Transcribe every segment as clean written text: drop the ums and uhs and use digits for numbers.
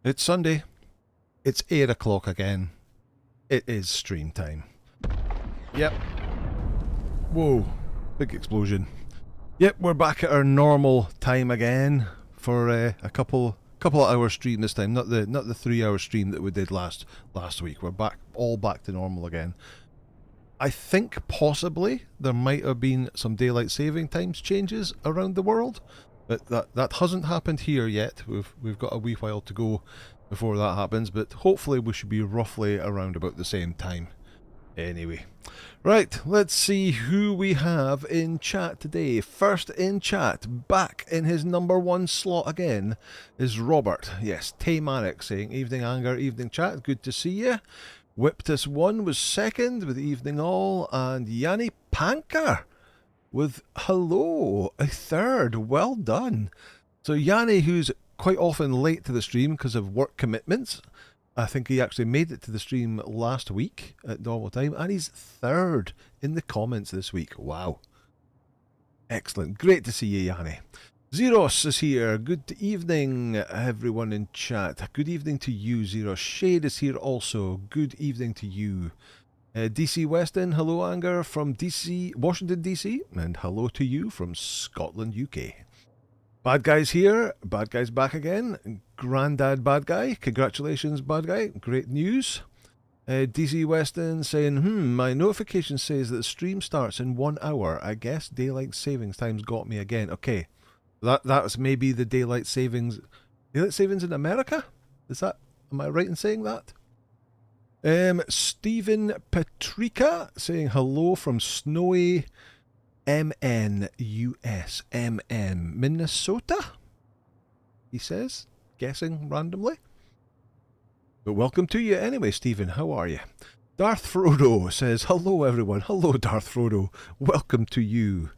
It's Sunday. It's 8 o'clock again. It is stream time. Yep. Whoa. Big explosion. Yep, we're back at our normal time again for a couple of hours stream this time. Not the 3-hour stream that we did last week. We're back to normal again. I think possibly there might have been some daylight saving times changes around the world, but that hasn't happened here yet. We've got a wee while to go before that happens, but hopefully we should be roughly around about the same time. Anyway, right, let's see who we have in chat today. First in chat, back in his number 1 slot again, is Robert. Yes, Taymanic saying, evening Anger, evening chat, good to see you. Whiptus1 was second with evening all, and Yanni Panker with hello, a third. Well done. So Yanni, who's quite often late to the stream because of work commitments, I think he actually made it to the stream last week at normal time, and he's third in the comments this week. Wow. Excellent. Great to see you, Yanni. Zeros is here. Good evening, everyone in chat. Good evening to you, Zeros. Shade is here also. Good evening to you. DC Weston, hello, Anger from DC, Washington, DC, and hello to you from Scotland, UK. Bad Guy's here. Bad Guy's back again. Grandad Bad Guy. Congratulations, Bad Guy. Great news. DC Weston saying, my notification says that the stream starts in 1 hour. I guess daylight savings times got me again. Okay. That's maybe the daylight savings. Daylight savings in America? Am I right in saying that? Stephen Patrika saying hello from snowy MN US MM Minnesota. He says, guessing randomly. But welcome to you anyway, Stephen. How are you? Darth Frodo says, hello everyone. Hello, Darth Frodo. Welcome to you.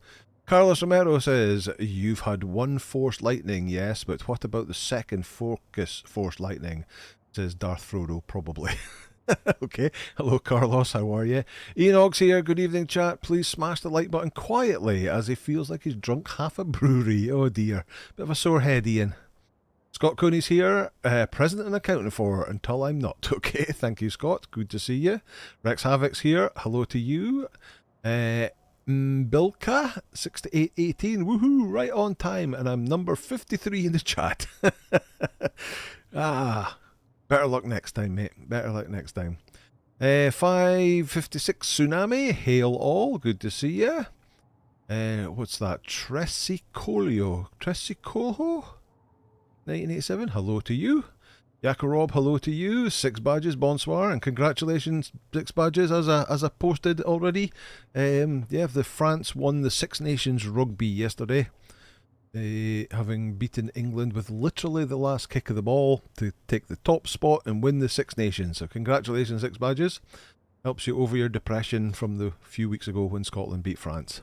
Carlos Romero says, you've had one Force Lightning, yes, but what about the second Focus Force Lightning? Says Darth Frodo, probably. Okay, hello Carlos, how are you? Enoch's here, good evening chat. Please smash the like button quietly as he feels like he's drunk half a brewery. Oh dear, bit of a sore head, Ian. Scott Cooney's here, present and accounting for until I'm not. Okay, thank you Scott, good to see you. Rex Havoc's here, hello to you. Bilka 6818, woohoo, right on time, and I'm number 53 in the chat. Better luck next time, mate. Better luck next time. 556 Tsunami, hail all, good to see ya. What's that? Tresicolio 1987, hello to you. Yakorob, hello to you. 6 badges, bonsoir, and congratulations, 6 badges, as I posted already. Yeah, the France won the Six Nations rugby yesterday, having beaten England with literally the last kick of the ball to take the top spot and win the Six Nations. So congratulations, 6 badges. Helps you over your depression from the few weeks ago when Scotland beat France.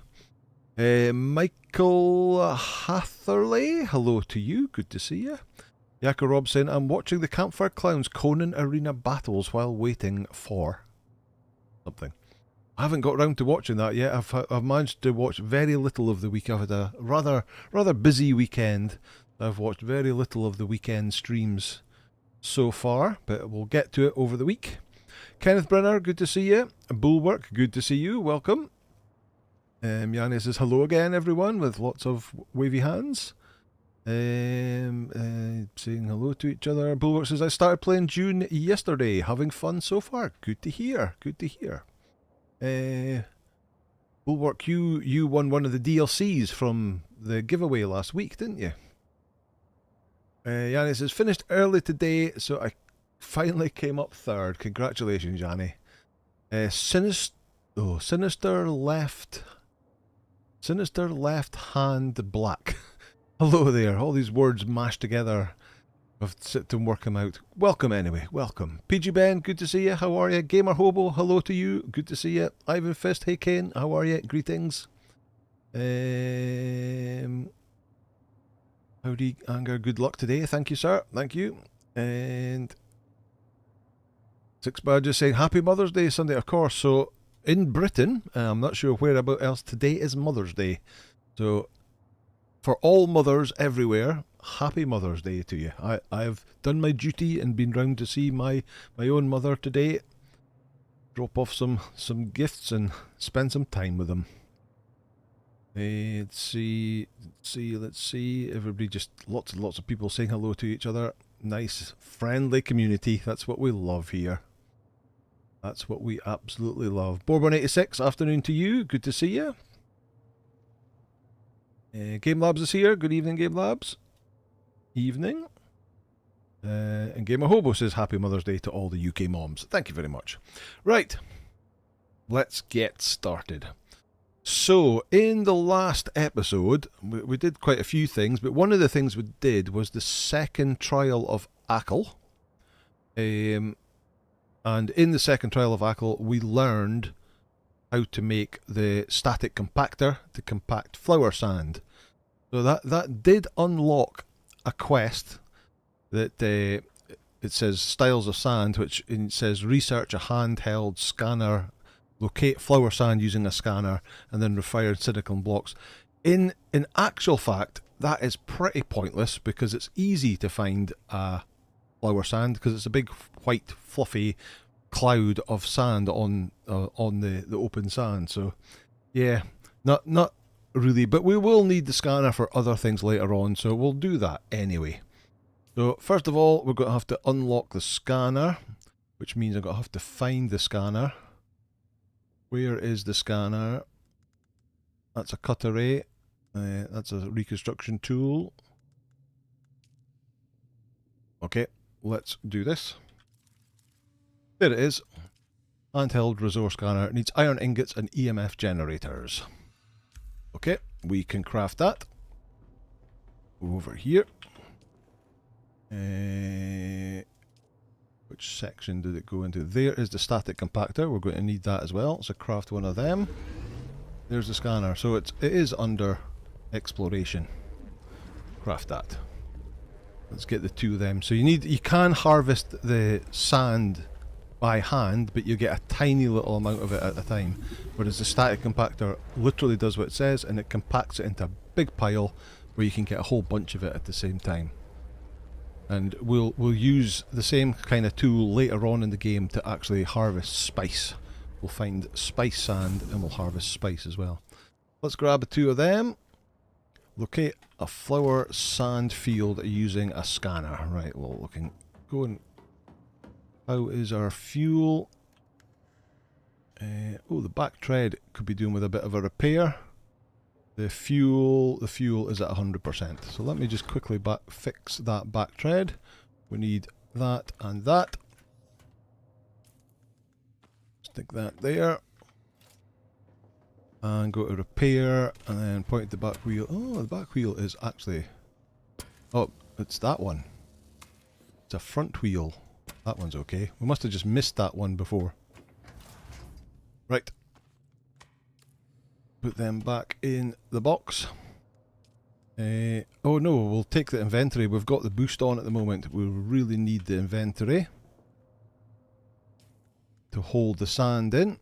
Michael Hatherley, hello to you. Good to see you. Yaka Rob saying, I'm watching the Campfire Clowns Conan Arena battles while waiting for something. I haven't got round to watching that yet. I've managed to watch very little of the week. I've had a rather busy weekend. I've watched very little of the weekend streams so far, but we'll get to it over the week. Kenneth Brenner, good to see you. Bulwark, good to see you. Welcome. Yanni says hello again, everyone, with lots of wavy hands. Saying hello to each other. Bulwark says, I started playing Dune yesterday. Having fun so far. Good to hear. Good to hear. Bulwark, you won one of the DLCs from the giveaway last week, didn't you? Yanni says, finished early today, so I finally came up third. Congratulations, Yanni. Sinister left hand black. Hello there. All these words mashed together. I've sit and work them out. Welcome anyway. Welcome. PG Ben, good to see you. How are you? Gamer Hobo, hello to you. Good to see you. Ivan Fist, hey Kane. How are you? Greetings. Howdy, Anger. Good luck today. Thank you, sir. Thank you. And 6 badges saying Happy Mother's Day Sunday, of course. So in Britain, I'm not sure where about else, today is Mother's Day. So for all mothers everywhere, happy Mother's Day to you. I've done my duty and been round to see my own mother today. Drop off some gifts and spend some time with them. Let's see. Everybody, just lots and lots of people saying hello to each other. Nice, friendly community. That's what we love here. That's what we absolutely love. Bourbon86, afternoon to you. Good to see you. Game Labs is here. Good evening, Game Labs. Evening. And Gamer Hobo says Happy Mother's Day to all the UK moms. Thank you very much. Right. Let's get started. So, in the last episode, we did quite a few things, but one of the things we did was the second trial of Ackle. And in the second trial of Ackle, we learned how to make the static compactor to compact flour sand. So that did unlock a quest that it says Styles of Sand, which says research a handheld scanner, locate flour sand using a scanner, and then refine silicone blocks. In actual fact, that is pretty pointless because it's easy to find flour sand because it's a big white fluffy cloud of sand on the open sand. So yeah, not really, but we will need the scanner for other things later on, so we'll do that anyway. So first of all, we're going to have to unlock the scanner, which means I'm going to have to find the scanner. Where is the scanner? That's a cut array. That's a reconstruction tool. Okay, let's do this. There it is. Handheld resource scanner. It needs iron ingots and EMF generators. Okay, we can craft that. Over here. Which section did it go into? There is the static compactor. We're going to need that as well. So craft one of them. There's the scanner. So it is under exploration. Craft that. Let's get the two of them. So you can harvest the sand by hand, but you get a tiny little amount of it at a time. Whereas the static compactor literally does what it says, and it compacts it into a big pile where you can get a whole bunch of it at the same time. And we'll use the same kind of tool later on in the game to actually harvest spice. We'll find spice sand and we'll harvest spice as well. Let's grab two of them. Locate a flour sand field using a scanner. Right, well, how is our fuel? Oh, the back tread could be doing with a bit of a repair. The fuel is at 100%. So let me just quickly fix that back tread. We need that and that. Stick that there. And go to repair and then point at the back wheel. Oh, the back wheel is actually... Oh, it's that one. It's a front wheel. That one's okay. We must have just missed that one before. Right. Put them back in the box. Oh no, we'll take the inventory. We've got the boost on at the moment. We really need the inventory to hold the sand in.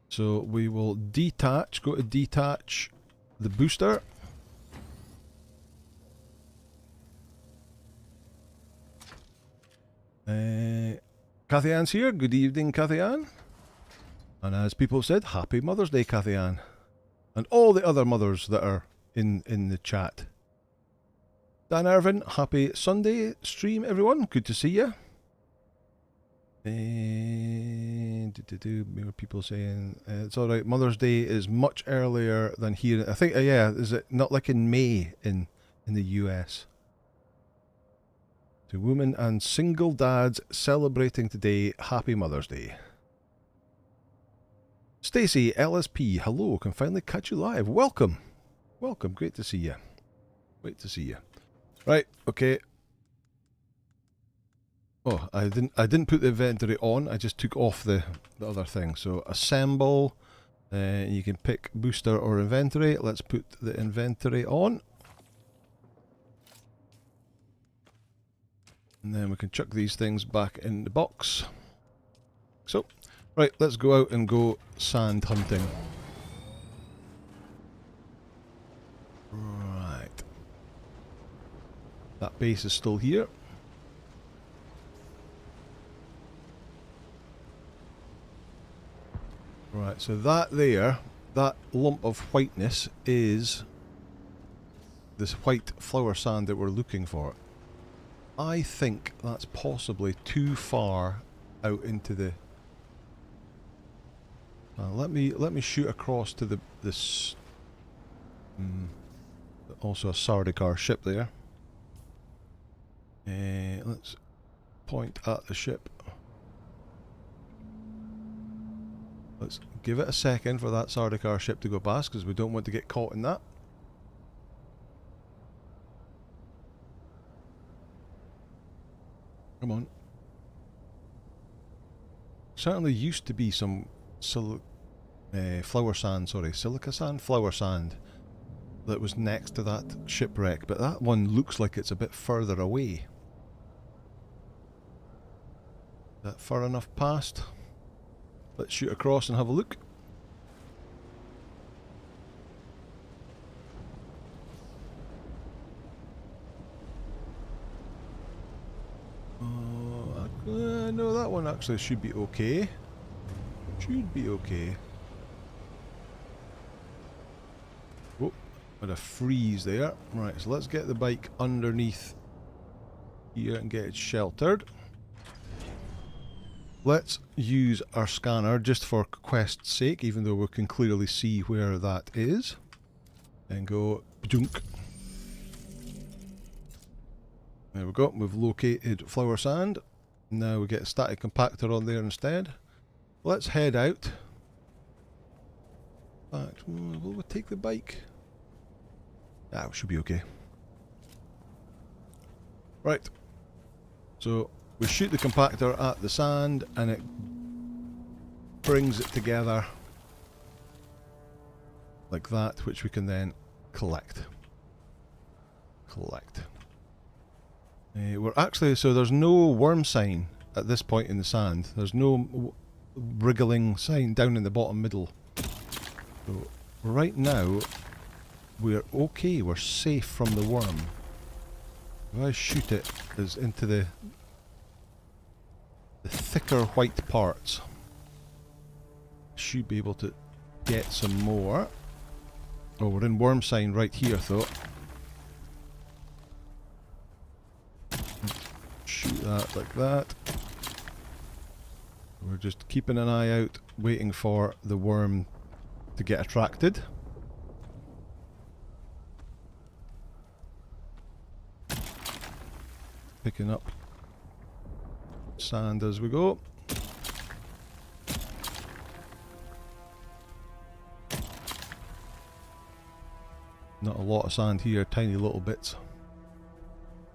So we will detach, go to detach the booster. Cathy Ann's here. Good evening, Cathy Ann. And as people have said, Happy Mother's Day, Cathy Ann. And all the other mothers that are in the chat. Dan Irvin, happy Sunday stream, everyone. Good to see you. People saying it's alright, Mother's Day is much earlier than here. I think, yeah, is it not like in May in the US? To women and single dads celebrating today, Happy Mother's Day. Stacey LSP, hello, can finally catch you live. Welcome. Welcome, great to see you. Great to see you. Right, okay. Oh, I didn't put the inventory on, I just took off the other thing. So assemble, you can pick booster or inventory. Let's put the inventory on. And then we can chuck these things back in the box. So, right, let's go out and go sand hunting. That base is still here. Right, so that there, that lump of whiteness is this white flower sand that we're looking for. I think that's possibly too far out into the... let me shoot across to this also a Sardaukar ship there. Let's point at the ship. Let's give it a second for that Sardaukar ship to go past, because we don't want to get caught in that. Come on. Certainly used to be some flower sand, silica sand? Flower sand that was next to that shipwreck, but that one looks like it's a bit further away. Is that far enough past? Let's shoot across and have a look. No, that one actually should be okay. Should be okay. Oh, got a freeze there. Right, so let's get the bike underneath here and get it sheltered. Let's use our scanner just for quest's sake, even though we can clearly see where that is. And go dunk. There we go, we've located flower sand. Now we get a static compactor on there instead. Let's head out. In fact, will we take the bike? Ah, we should be okay. Right. So we shoot the compactor at the sand and it brings it together like that, which we can then collect. We're actually, so there's no worm sign at this point in the sand. There's no wriggling sign down in the bottom middle. So right now we're okay, we're safe from the worm. If I shoot it as into the thicker white parts, should be able to get some more. Oh, we're in worm sign right here though. Shoot that like that. We're just keeping an eye out, waiting for the worm to get attracted. Picking up sand as we go. Not a lot of sand here, tiny little bits.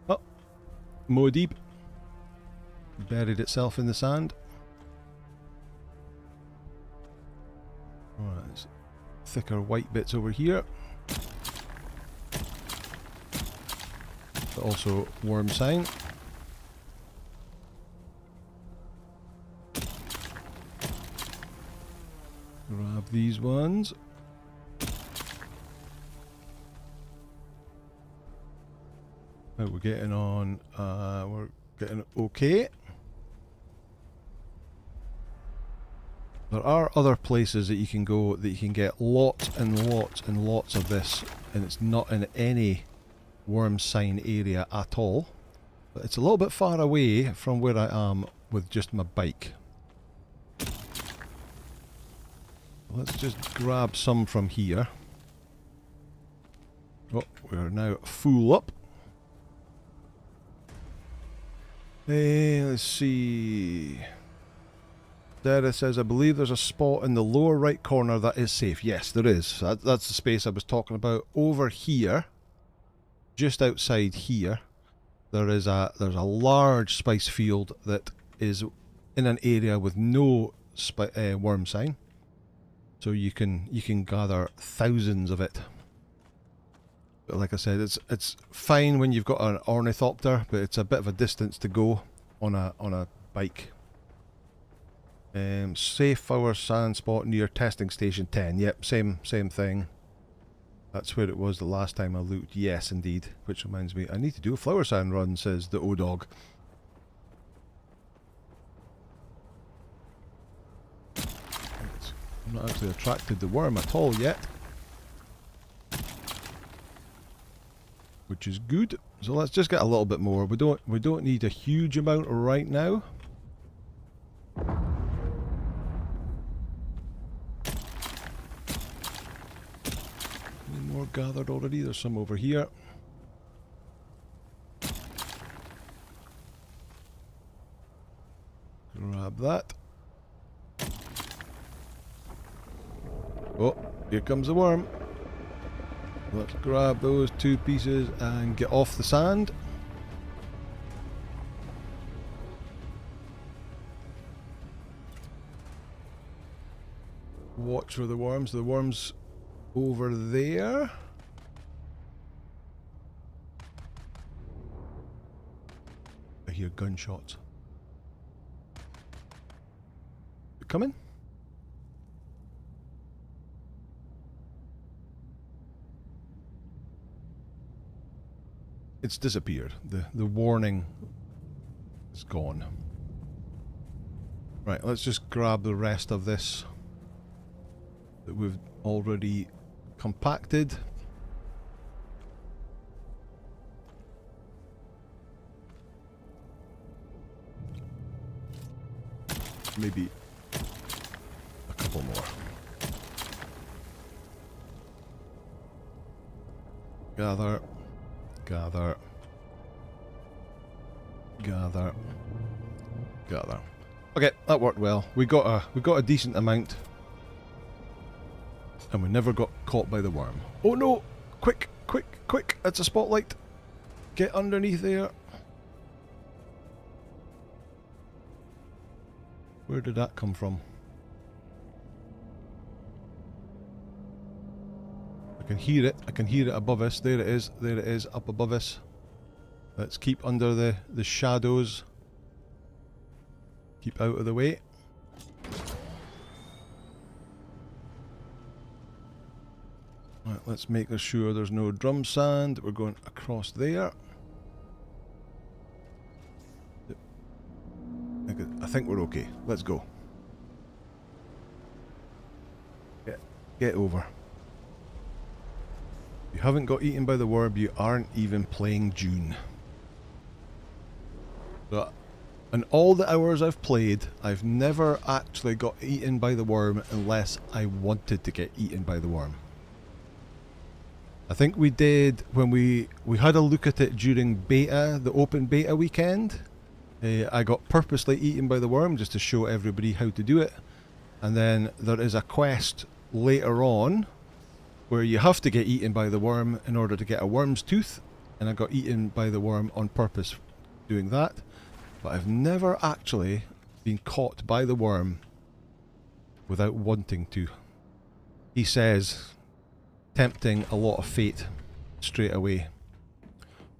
Oh, more deep. Buried itself in the sand. Alright, there's thicker white bits over here. But also worm sign. Grab these ones. How we're getting on? We're getting okay. There are other places that you can go that you can get lots and lots and lots of this, and it's not in any worm sign area at all. But it's a little bit far away from where I am with just my bike. Let's just grab some from here. Oh, we're now full up. Let's see. Dara says, I believe there's a spot in the lower right corner that is safe. Yes, there is. That's the space I was talking about. Over here, just outside here, there's a large spice field that is in an area with no worm sign. So you can gather thousands of it. But like I said, it's fine when you've got an ornithopter, but it's a bit of a distance to go on a bike. Safe flower sand spot near testing station 10. Yep, same thing. That's where it was the last time I looked. Yes, indeed. Which reminds me, I need to do a flower sand run, says the O-Dog. I'm not actually attracted to the worm at all yet. Which is good. So let's just get a little bit more. We don't need a huge amount right now. Any more gathered already? There's some over here. Grab that. Oh, here comes the worm. Let's grab those 2 pieces and get off the sand. Watch for the worms. The worms over there. I hear gunshots. They're coming? It's disappeared. The warning is gone. Right, let's just grab the rest of this that we've already compacted. Maybe a couple more. Gather. Gather. Gather. Gather. Okay, that worked well. We got a decent amount. And we never got caught by the worm. Oh no! Quick, quick, quick! It's a spotlight! Get underneath there. Where did that come from? I can hear it. I can hear it above us. There it is. There it is, up above us. Let's keep under the shadows. Keep out of the way. Right, let's make sure there's no drum sand. We're going across there. I think we're okay. Let's go. Get over. If you haven't got eaten by the worm, you aren't even playing Dune. But in all the hours I've played, I've never actually got eaten by the worm unless I wanted to get eaten by the worm. I think we did when we had a look at it during beta, the open beta weekend. I got purposely eaten by the worm just to show everybody how to do it. And then there is a quest later on where you have to get eaten by the worm in order to get a worm's tooth, and I got eaten by the worm on purpose doing that. But I've never actually been caught by the worm without wanting to. He says, tempting a lot of fate straight away.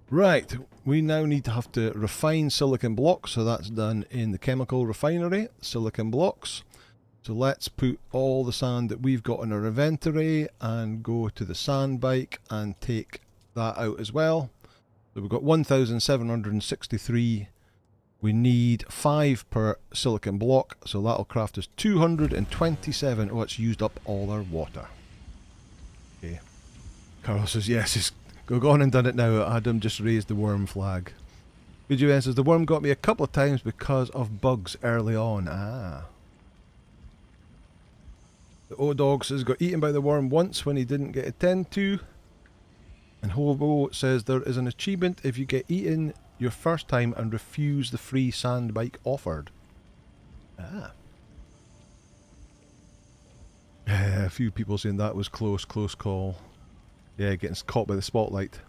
Right, we now need to have to refine silicon blocks, so that's done in the chemical refinery, silicon blocks. So let's put all the sand that we've got in our inventory and go to the sand bike and take that out as well. So we've got 1,763. We need 5 per silicon block, so that'll craft us 227. Oh, it's used up all our water. Okay. Carlos says, yes, he's gone and done it now. Adam just raised the worm flag. BGN says, the worm got me a couple of times because of bugs early on. Ah. The O-Dog says, got eaten by the worm once when he didn't get attended to. And Hobo says, there is an achievement if you get eaten your first time and refuse the free sand bike offered. Ah. A few people saying that was close call. Yeah, getting caught by the spotlight.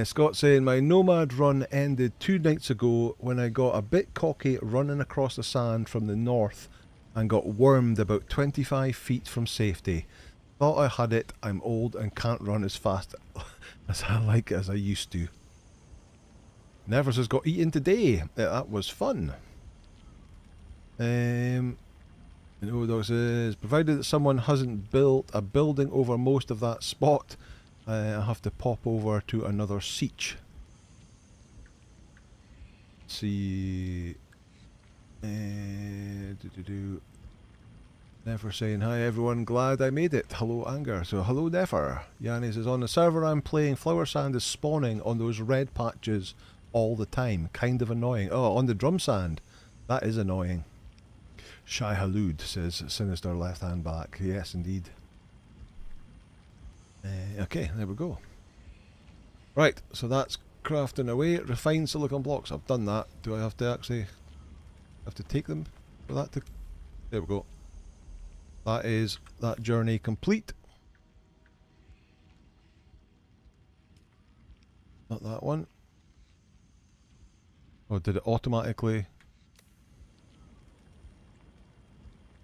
Scott saying, my nomad run ended 2 nights ago when I got a bit cocky running across the sand from the north and got wormed about 25 feet from safety. Thought I had it. I'm old and can't run as fast as I used to. Nervous has got eaten today. That was fun. And Odog says, provided that someone hasn't built a building over most of that spot, I have to pop over to another siege. Let's see. Never saying hi everyone, glad I made it. Hello Anger. So hello Never. Yanni says, on the server I'm playing, flower sand is spawning on those red patches all the time. Kind of annoying. Oh, on the drum sand. That is annoying. Shai Halud says, sinister left hand back. Yes indeed. Okay, there we go. Right, so that's crafting away. Refined silicon blocks. I've done that. Do I have to actually take them for that to... There we go. That is that journey complete. Not that one. Or did it automatically...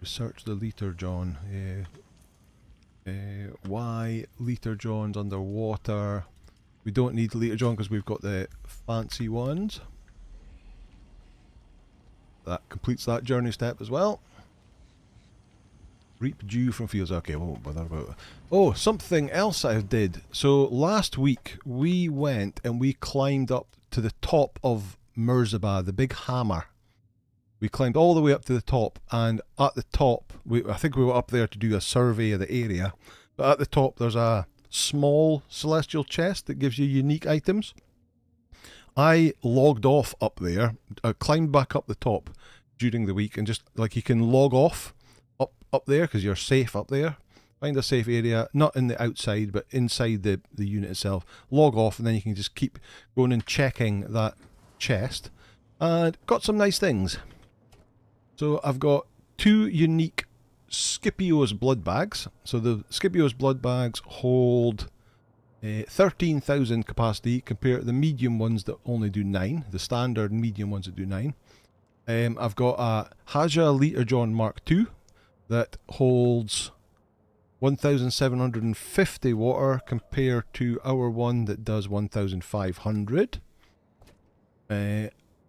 Research the liter John. Why liter John's underwater? We don't need liter John because we've got the fancy ones. That completes that journey step as well. Reap dew from fields. Okay, we won't bother about it. Oh, something else I did. So last week we went and we climbed up to the top of Merzabah, the big hammer. We climbed all the way up to the top, and at the top, I think we were up there to do a survey of the area, but at the top there's a small celestial chest that gives you unique items. I logged off up there, climbed back up the top during the week, and just like you can log off up there because you're safe up there. Find a safe area, not in the outside but inside the unit itself. Log off and then you can just keep going and checking that chest, and got some nice things. So I've got 2 unique Scipio's blood bags. So the Scipio's blood bags hold 13,000 capacity compared to the medium ones that only do 9. The standard medium ones that do 9. I've got a Haja Liter John Mark II that holds 1,750 water compared to our one that does 1,500.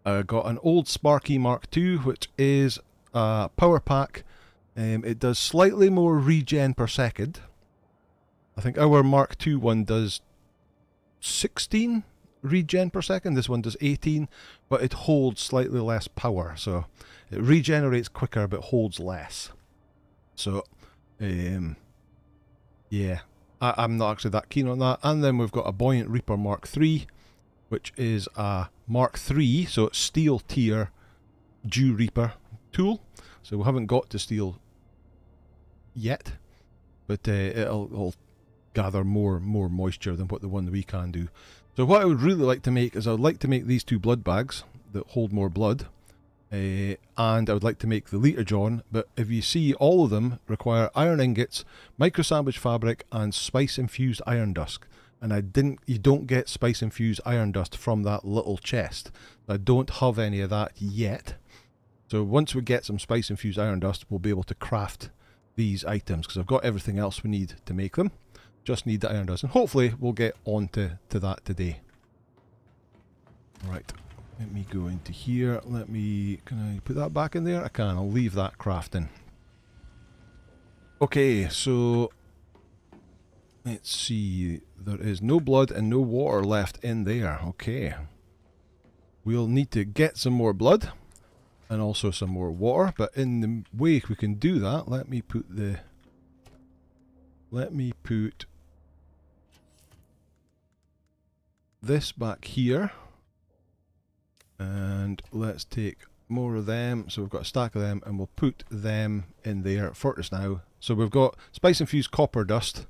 I got an old Sparky Mark II, which is a power pack. It does slightly more regen per second. I think our Mark II one does 16 regen per second. This one does 18, but it holds slightly less power. So it regenerates quicker, but holds less. So, yeah, I'm not actually that keen on that. And then we've got a Buoyant Reaper Mark III, which is a Mark III, so it's steel tier Dew Reaper tool. So we haven't got to steel yet, but it'll gather more moisture than what the one that we can do. So what I would really like to make is I would like to make these 2 blood bags that hold more blood, and I would like to make the Liter John, but if you see, all of them require iron ingots, micro sandwich fabric and spice infused iron dust. And you don't get spice infused iron dust from that little chest. I don't have any of that yet. So once we get some spice infused iron dust, we'll be able to craft these items because I've got everything else we need to make them. Just need the iron dust, and hopefully we'll get on to that today. Right, let me go into here. Can I put that back in there? I can. I'll leave that crafting. Okay, so let's see. There is no blood and no water left in there. Okay. We'll need to get some more blood and also some more water, but in the way we can do that, let me put this back here, and let's take more of them. So we've got a stack of them, and we'll put them in there for us now. So we've got spice infused copper dust,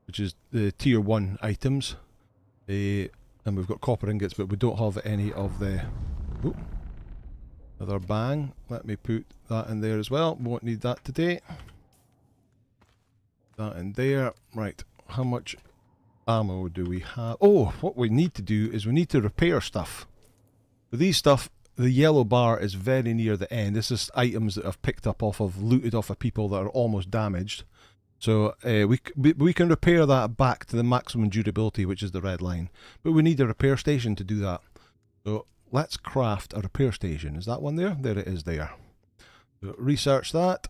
which is the tier 1 items, and we've got copper ingots, but we don't have any of the... Ooh, another bang. Let me put that in there as well. Won't need that today. That in there. Right, how much ammo do we have? Oh, what we need to do is we need to repair stuff. For these stuff, the yellow bar is very near the end. This is items that I've picked up looted off of people that are almost damaged. So we can repair that back to the maximum durability, which is the red line. But we need a repair station to do that. So let's craft a repair station. Is that one there? There it is there. So research that.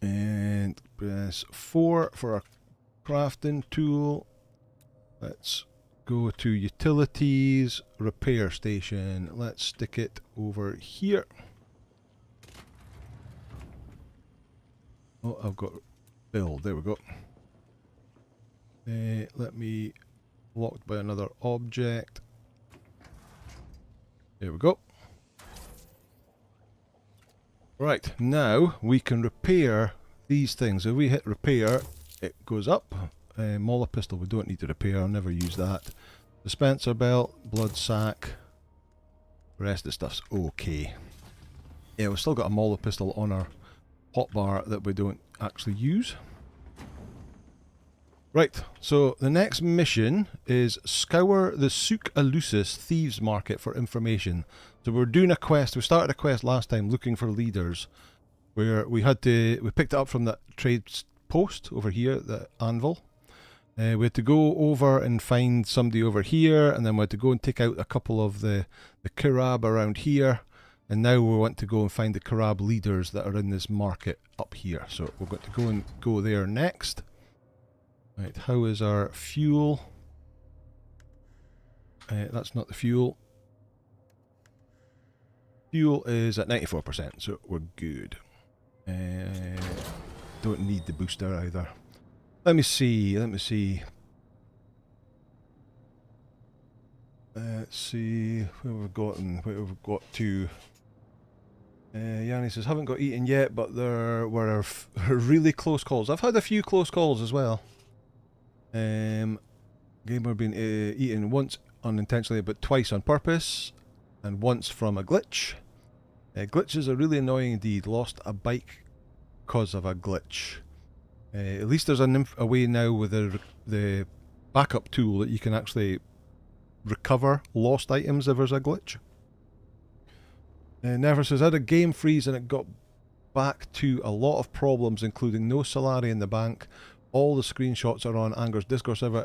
And press 4 for a crafting tool. Let's go to utilities, repair station. Let's stick it over here. Oh, I've got build. There we go. Let me blocked by another object. There we go. Right, now we can repair these things. If we hit repair, it goes up. Mauler pistol we don't need to repair, I'll never use that. Dispenser belt, blood sack. The rest of the stuff's okay. Yeah, we've still got a Mauler pistol on our hotbar that we don't actually use. Right, so the next mission is scour the Suk Alusus Thieves Market for information. So we're doing a quest, we started a quest last time looking for leaders, where we picked it up from that trade post over here, the anvil. We had to go over and find somebody over here, and then we had to go and take out a couple of the Kirab around here, and now we want to go and find the Kirab leaders that are in this market up here. So we're going to go there next. Right, how is our fuel? That's not the fuel. Fuel is at 94%, so we're good. Don't need the booster either. Let me see. Let's see where we've got to. Yanni says, haven't got eaten yet, but there were really close calls. I've had a few close calls as well. Gamer been eaten once unintentionally, but twice on purpose, and once from a glitch. Glitches are really annoying indeed. Lost a bike because of a glitch. At least there's a way now with the backup tool that you can actually recover lost items if there's a glitch. Never says, I had a game freeze and it got back to a lot of problems, including no salary in the bank. All the screenshots are on Anger's Discord server.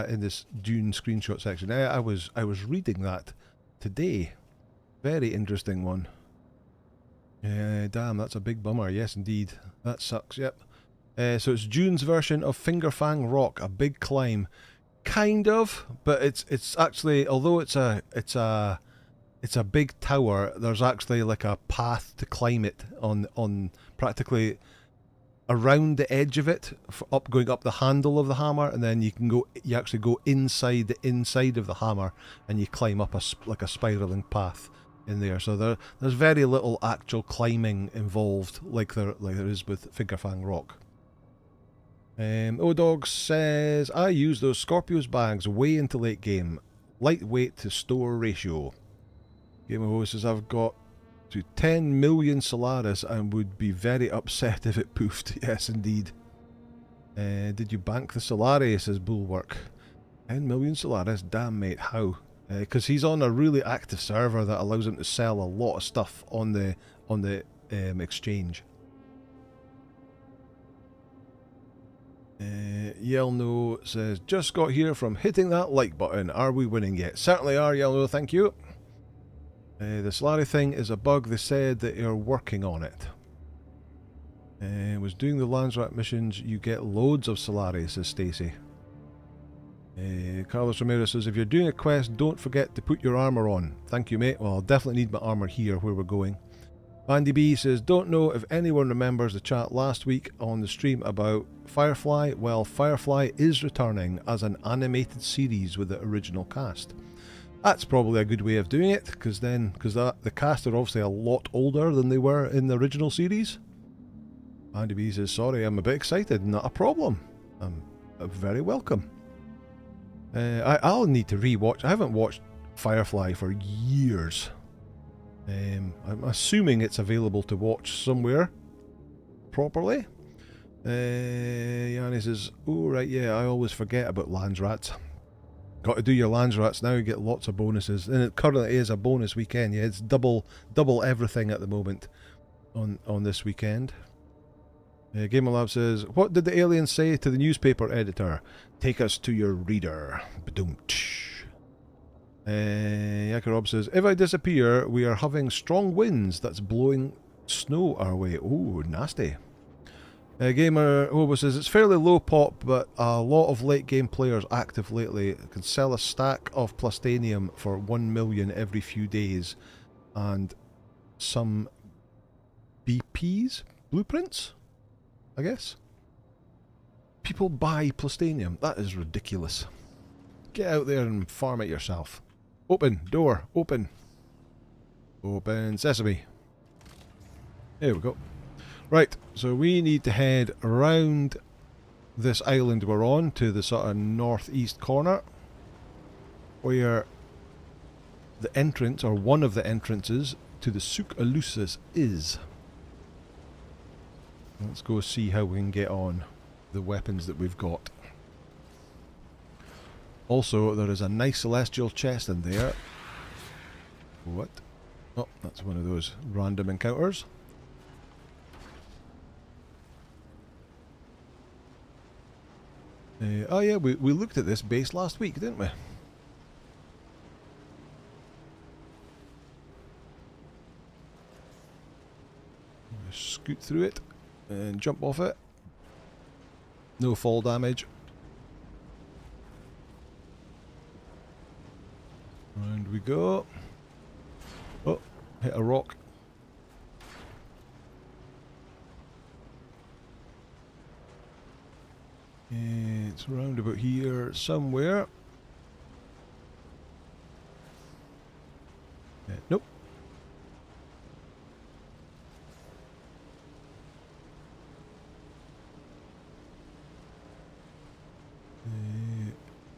In this Dune screenshot section. I was reading that today. Very interesting one. Damn, that's a big bummer. Yes, indeed. That sucks. Yep. So it's Dune's version of Fingerfang Rock, a big climb, kind of, but it's actually, although it's a big tower, there's actually like a path to climb it on practically around the edge of it, going up the handle of the hammer, and then you actually go inside the inside of the hammer, and you climb up like a spiraling path in there. So there's very little actual climbing involved, like there is with Fingerfang Rock. O-Dog says, I use those Scorpios bags way into late game. Lightweight to store ratio. Game of O says, I've got to 10 million Solaris and would be very upset if it poofed. Yes, indeed. Did you bank the Solari, says Bulwark. 10 million Solaris? Damn, mate, how? Because he's on a really active server that allows him to sell a lot of stuff on the exchange. Yelno says, just got here from hitting that like button. Are we winning yet? Certainly are, Yelno, thank you. The Solari thing is a bug. They said that you're working on it. Was doing the Landsrat missions, you get loads of Solari, says Stacy. Carlos Romero says, if you're doing a quest, don't forget to put your armour on. Thank you, mate. Well, I'll definitely need my armour here where we're going. Andy B says, don't know if anyone remembers the chat last week on the stream about Firefly. Well, Firefly is returning as an animated series with the original cast. That's probably a good way of doing it, because the cast are obviously a lot older than they were in the original series. Andy B says, sorry, I'm a bit excited. Not a problem. I'm very welcome. I'll need to rewatch. I haven't watched Firefly for years. I'm assuming it's available to watch somewhere properly. Yanni says, oh right, yeah, I always forget about Landsrats. Got to do your Landsrats now, you get lots of bonuses. And it currently is a bonus weekend, yeah, it's double everything at the moment on this weekend. Gamer Lab says, what did the alien say to the newspaper editor? Take us to your reader. Ba-doom-tsh. Yakarov says, if I disappear, we are having strong winds that's blowing snow our way. Ooh, nasty. Gamer Hobo says it's fairly low pop, but a lot of late game players active lately can sell a stack of plastanium for 1 million every few days, and some BPs? Blueprints? I guess? People buy plastanium. That is ridiculous. Get out there and farm it yourself. Open. Door. Open. Open sesame. There we go. Right, so we need to head around this island we're on to the sort of northeast corner, where the entrance, or one of the entrances, to the Suk Alusus is. Let's go see how we can get on the weapons that we've got. Also, there is a nice celestial chest in there. What? Oh, that's one of those random encounters. Oh yeah, we looked at this base last week, didn't we? Scoot through it and jump off it. No fall damage. Round we go. Oh, hit a rock. It's round about here somewhere. Nope.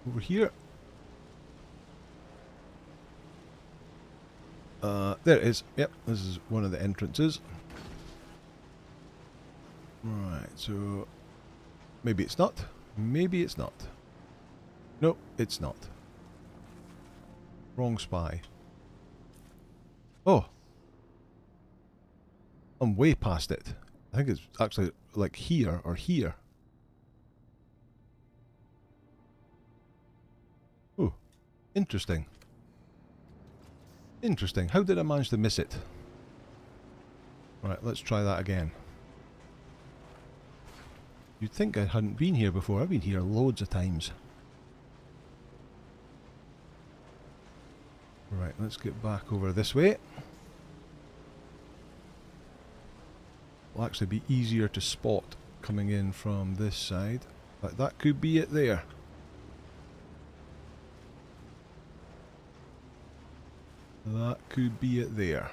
Over here. There it is. Yep, this is one of the entrances. Right, so maybe it's not. Maybe it's not. Nope, it's not. Wrong spy. Oh. I'm way past it. I think it's actually like here or here. Oh, interesting. Interesting. How did I manage to miss it? Right, let's try that again. You'd think I hadn't been here before. I've been here loads of times. Right, let's get back over this way. Will actually be easier to spot coming in from this side. But that could be it there. That could be it there.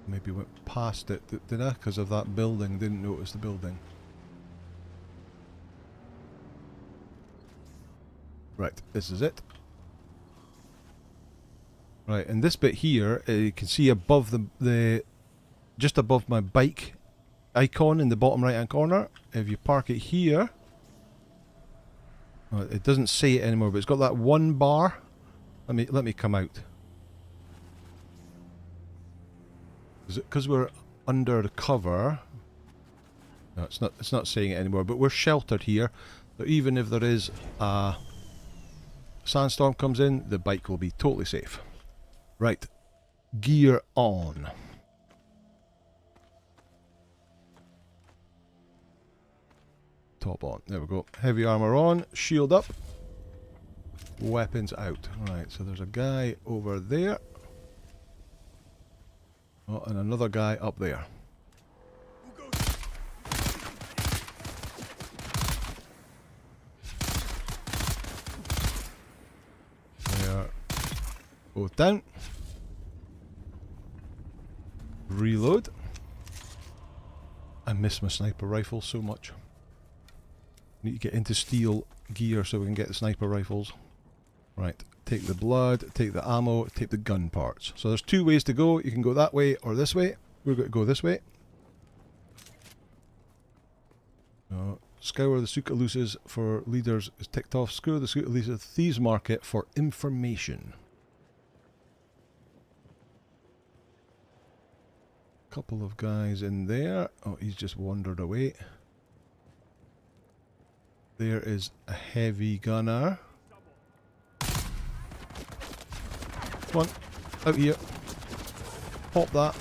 Maybe went past it, did I? Because of that building, didn't notice the building. Right, this is it. Right, and this bit here, you can see above the just above my bike icon in the bottom right hand corner. If you park it here, well, it doesn't say it anymore, but it's got that one bar. Let me come out. Is it because we're under the cover? No, it's not saying it anymore, but we're sheltered here. So even if there is a sandstorm comes in, the bike will be totally safe. Right, gear on. Top on. There we go. Heavy armour on, shield up, weapons out. Right, so there's a guy over there. Oh, and another guy up there. There. Both down. Reload. I miss my sniper rifle so much. Need to get into steel gear so we can get the sniper rifles. Right, take the blood, take the ammo, take the gun parts. So there's two ways to go. You can go that way or this way. We're going to go this way. Scour the Suk Alusus for leaders is ticked off. Scour the Suk Alusus Thieves Market for information. Couple of guys in there. Oh, he's just wandered away. There is a heavy gunner. Come on, out here. Pop that.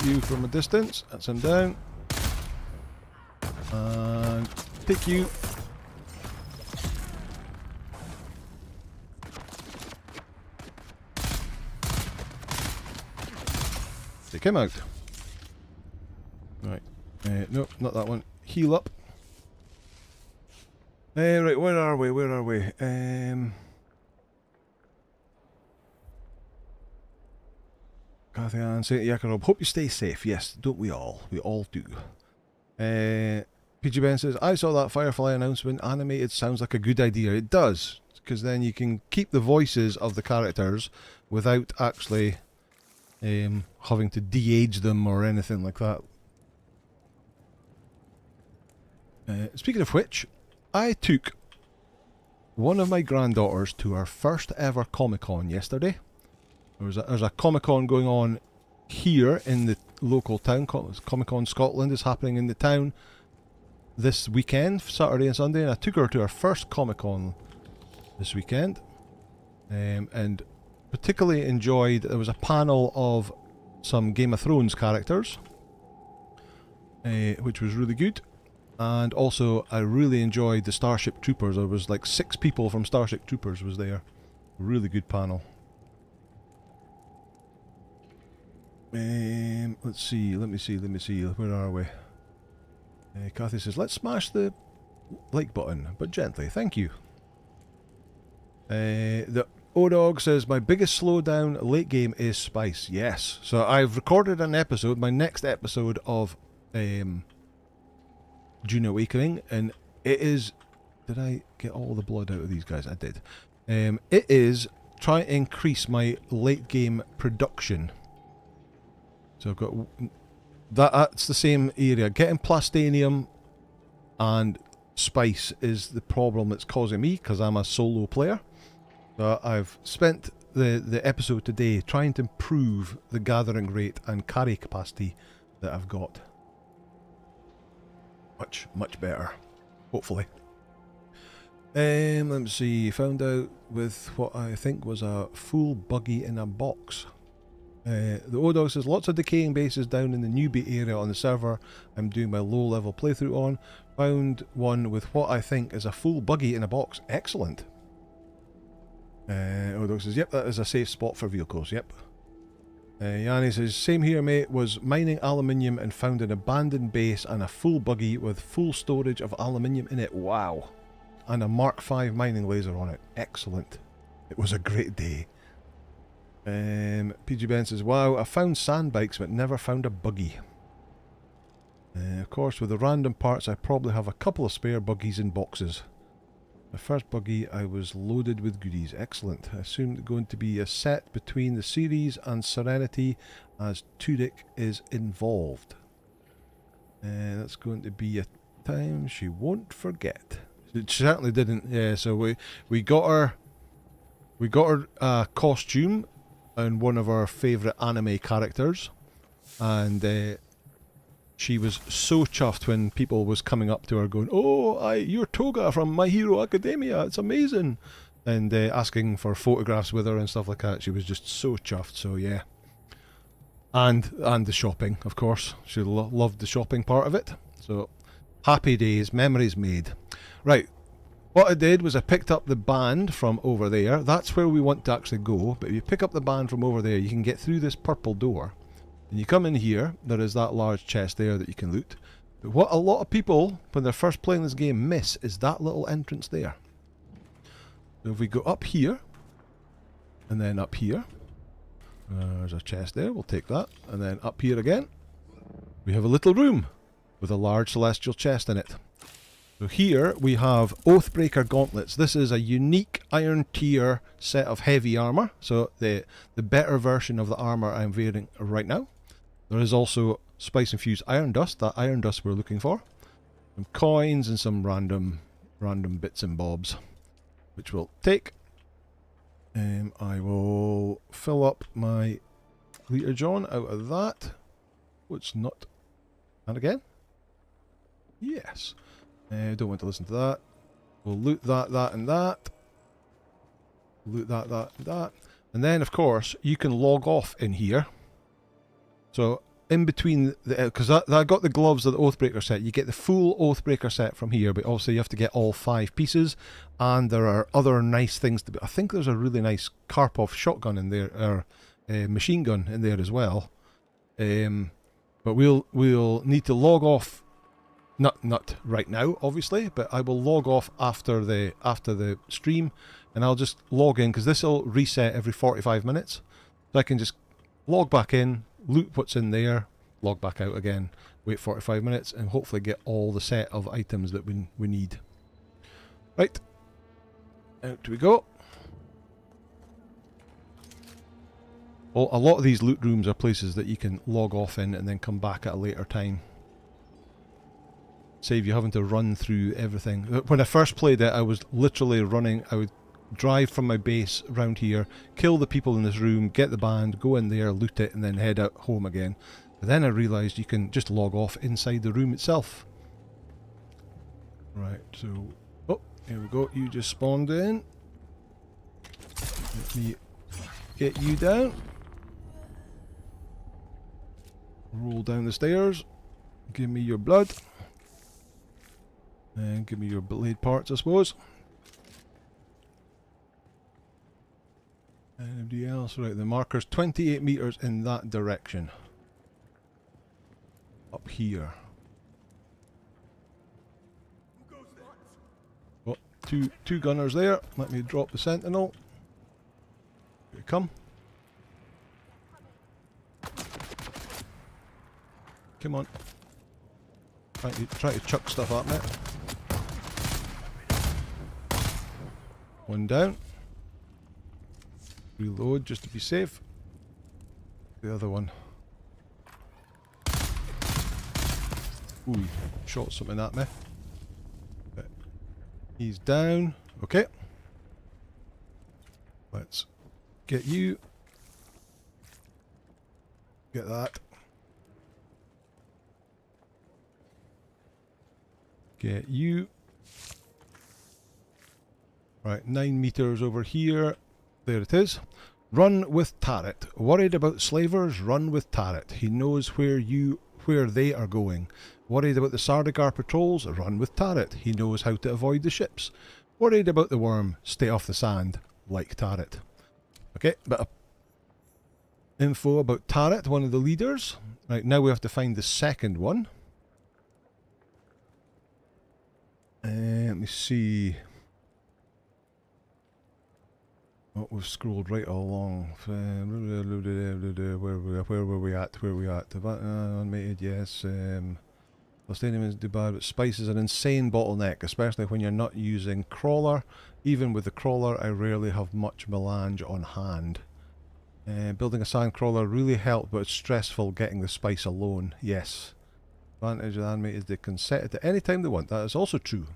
you from a distance. That's him down. And take you. Take him out. Right. Nope, not that one. Heal up. Right, where are we? Where are we? Kathy Ann, St. Yacob. Hope you stay safe. Yes, don't we all? We all do. PG Ben says, I saw that Firefly announcement. Animated sounds like a good idea. It does, because then you can keep the voices of the characters without actually having to de-age them or anything like that. Speaking of which, I took one of my granddaughters to our first ever Comic-Con yesterday. There's a Comic-Con going on here in the local town. Comic-Con Scotland is happening in the town this weekend, Saturday and Sunday, and I took her to our first Comic-Con this weekend. And particularly enjoyed, there was a panel of some Game of Thrones characters, which was really good. And also, I really enjoyed the Starship Troopers. There was like 6 people from Starship Troopers was there. Really good panel. Let's see, let me see, where are we? Kathy says, let's smash the like button, but gently, thank you. The O-Dog says, my biggest slowdown late game is spice. Yes, so I've recorded an episode, my next episode of Dune Awakening, and it is, did I get all the blood out of these guys? I did. It is trying to increase my late game production. So I've got that's the same area. Getting plastanium and spice is the problem that's causing me because I'm a solo player. So I've spent the episode today trying to improve the gathering rate and carry capacity that I've got. Much better, hopefully. Let me see. Found out with what I think was a full buggy in a box. The O-Dog says, lots of decaying bases down in the newbie area on the server I'm doing my low level playthrough on. Found one with what I think is a full buggy in a box. Excellent. O-Dog says, yep, that is a safe spot for vehicles, yep. Yanni says, same here mate, was mining aluminium and found an abandoned base and a full buggy with full storage of aluminium in it. Wow. And a Mark V mining laser on it. Excellent. It was a great day. PG Ben says, wow, I found sand bikes but never found a buggy. Of course, with the random parts I probably have a couple of spare buggies in boxes. The first buggy I was loaded with goodies. Excellent. I assumed going to be a set between the series and Serenity as Tudyk is involved. That's going to be a time she won't forget. It certainly didn't. Yeah, so we got her costume and one of our favourite anime characters, and she was so chuffed when people was coming up to her going, oh, you're Toga from My Hero Academia, it's amazing, and asking for photographs with her and stuff like that. She was just so chuffed. So yeah, and the shopping, of course, she loved the shopping part of it. So happy days, memories made. Right, what I did was I picked up the band from over there. That's where we want to actually go, but if you pick up the band from over there, you can get through this purple door. And you come in here, there is that large chest there that you can loot. But what a lot of people, when they're first playing this game, miss is that little entrance there. So if we go up here, and then up here, there's a chest there, we'll take that. And then up here again, we have a little room with a large celestial chest in it. So here we have Oathbreaker gauntlets. This is a unique iron tier set of heavy armour. So the better version of the armour I'm wearing right now. There is also spice infused iron dust, that iron dust we're looking for. Some coins and some random bits and bobs, which we'll take. I will fill up my Leader John out of that. Which not. And again? Yes. Don't want to listen to that. We'll loot that, and that. Loot that, and that. And then, of course, you can log off in here. So, in between, because I got the gloves of the Oathbreaker set. You get the full Oathbreaker set from here, but obviously you have to get all 5 pieces, and there are other nice things to be. I think there's a really nice Karpov shotgun in there, or machine gun in there as well. But we'll need to log off, not right now, obviously, but I will log off after the stream, and I'll just log in, because this will reset every 45 minutes, so I can just log back in, loot what's in there, log back out again, wait 45 minutes, and hopefully get all the set of items that we need. Right, out we go. Well, a lot of these loot rooms are places that you can log off in and then come back at a later time. Save you having to run through everything. When I first played it, I was literally running. I would drive from my base around here, kill the people in this room, get the band, go in there, loot it, and then head out home again. But then I realised you can just log off inside the room itself. Right, so... oh, here we go. You just spawned in. Let me get you down. Roll down the stairs. Give me your blood. And give me your blade parts, I suppose. Anybody else? Right, the marker's 28 metres in that direction. Up here. Oh, two gunners there. Let me drop the sentinel. Here you come. Come on. Try to chuck stuff at me. One down. Reload just to be safe. The other one. Ooh, shot something at me. Okay. He's down. Okay. Let's get you. Get that. Get you. Right, 9 meters over here. There it is. Run with Tarret. Worried about slavers? Run with Tarret. He knows where they are going. Worried about the Sardaukar patrols? Run with Tarret. He knows how to avoid the ships. Worried about the worm? Stay off the sand, like Tarret. Okay, bit of info about Tarret, one of the leaders. Right, now we have to find the second one. Let me see. Oh, we've scrolled right along. Where were we at? Unmated, yes. Stadium is too bad, but spice is an insane bottleneck, especially when you're not using crawler. Even with the crawler, I rarely have much melange on hand. Building a sand crawler really helped, but it's stressful getting the spice alone. Yes. Advantage of the handmade is they can set it at any time they want. That is also true.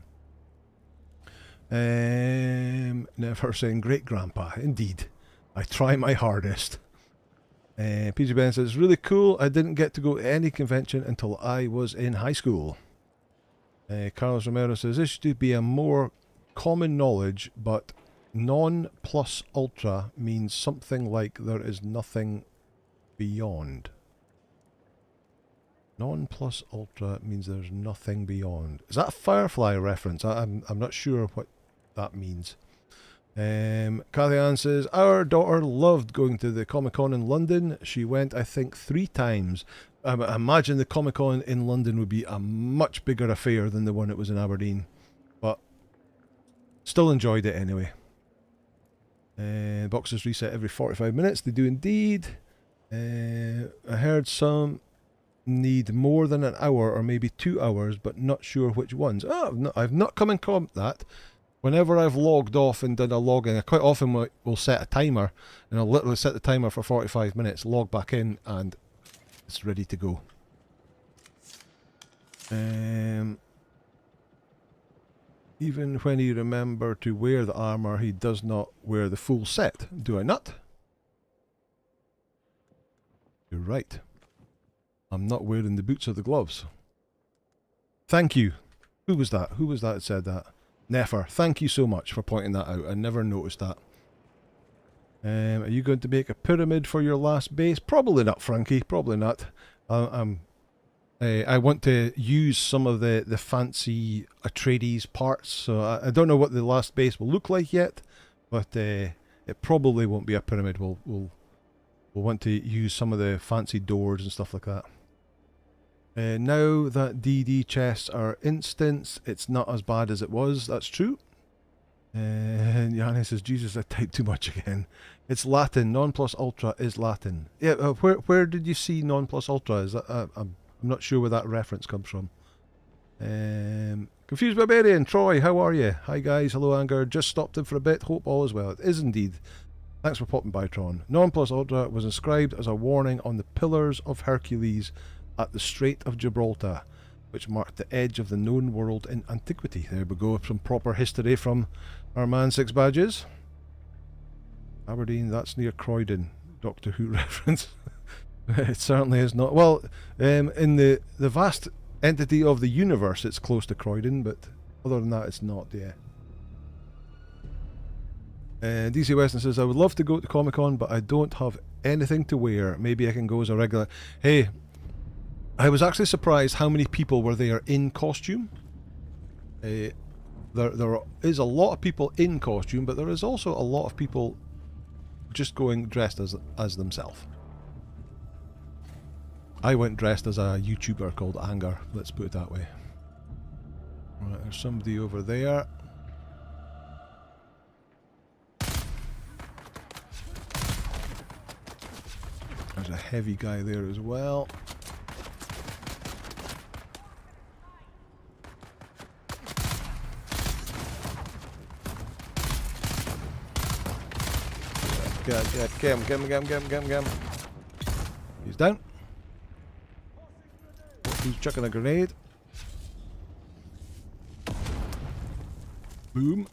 Never saying great grandpa. Indeed. I try my hardest. PG Ben says, it's really cool. I didn't get to go to any convention until I was in high school. Carlos Romero says, this should be a more common knowledge, but non plus ultra means something like there is nothing beyond. Non plus ultra means there's nothing beyond. Is that a Firefly reference? I'm not sure what that means. Kathy Ann says, our daughter loved going to the Comic-Con in London. She went, I think, 3 times. I imagine the Comic-Con in London would be a much bigger affair than the one that was in Aberdeen. But still enjoyed it anyway. Boxes reset every 45 minutes. They do indeed. I heard some need more than an hour or maybe 2 hours, but not sure which ones. Oh, I've not come in contact that. Whenever I've logged off and done a logging, I quite often will set a timer, and I'll literally set the timer for 45 minutes, log back in, and it's ready to go. Even when he remembers to wear the armour, he does not wear the full set. Do I not? You're right. I'm not wearing the boots or the gloves. Thank you. Who was that? Who was that that said that? Nefer. Thank you so much for pointing that out. I never noticed that. Are you going to make a pyramid for your last base? Probably not, Frankie. Probably not. I want to use some of the fancy Atreides parts, so I don't know what the last base will look like yet, but it probably won't be a pyramid. We'll want to use some of the fancy doors and stuff like that. Now that DD chests are instants, it's not as bad as it was. That's true. And Yanni says, Jesus, I typed too much again. It's Latin. Non plus ultra is Latin. Yeah, where did you see non plus ultra? Is that I'm not sure where that reference comes from. Confused Barbarian, Troy, how are you? Hi guys, hello Anger. Just stopped in for a bit. Hope all is well. It is indeed. Thanks for popping by, Tron. Non plus ultra was inscribed as a warning on the pillars of Hercules at the Strait of Gibraltar, which marked the edge of the known world in antiquity. There we go, some proper history from our man Six Badges. Aberdeen, that's near Croydon. Doctor Who reference. It certainly is not. Well, in the vast entity of the universe, it's close to Croydon, but other than that, it's not, yeah. DC Weston says, I would love to go to Comic-Con, but I don't have anything to wear. Maybe I can go as a regular. Hey, I was actually surprised how many people were there in costume. There is a lot of people in costume, but there is also a lot of people just going dressed as themselves. I went dressed as a YouTuber called Anger, let's put it that way. Right, there's somebody over there. There's a heavy guy there as well. Get him. He's down. He's chucking a grenade. Boom.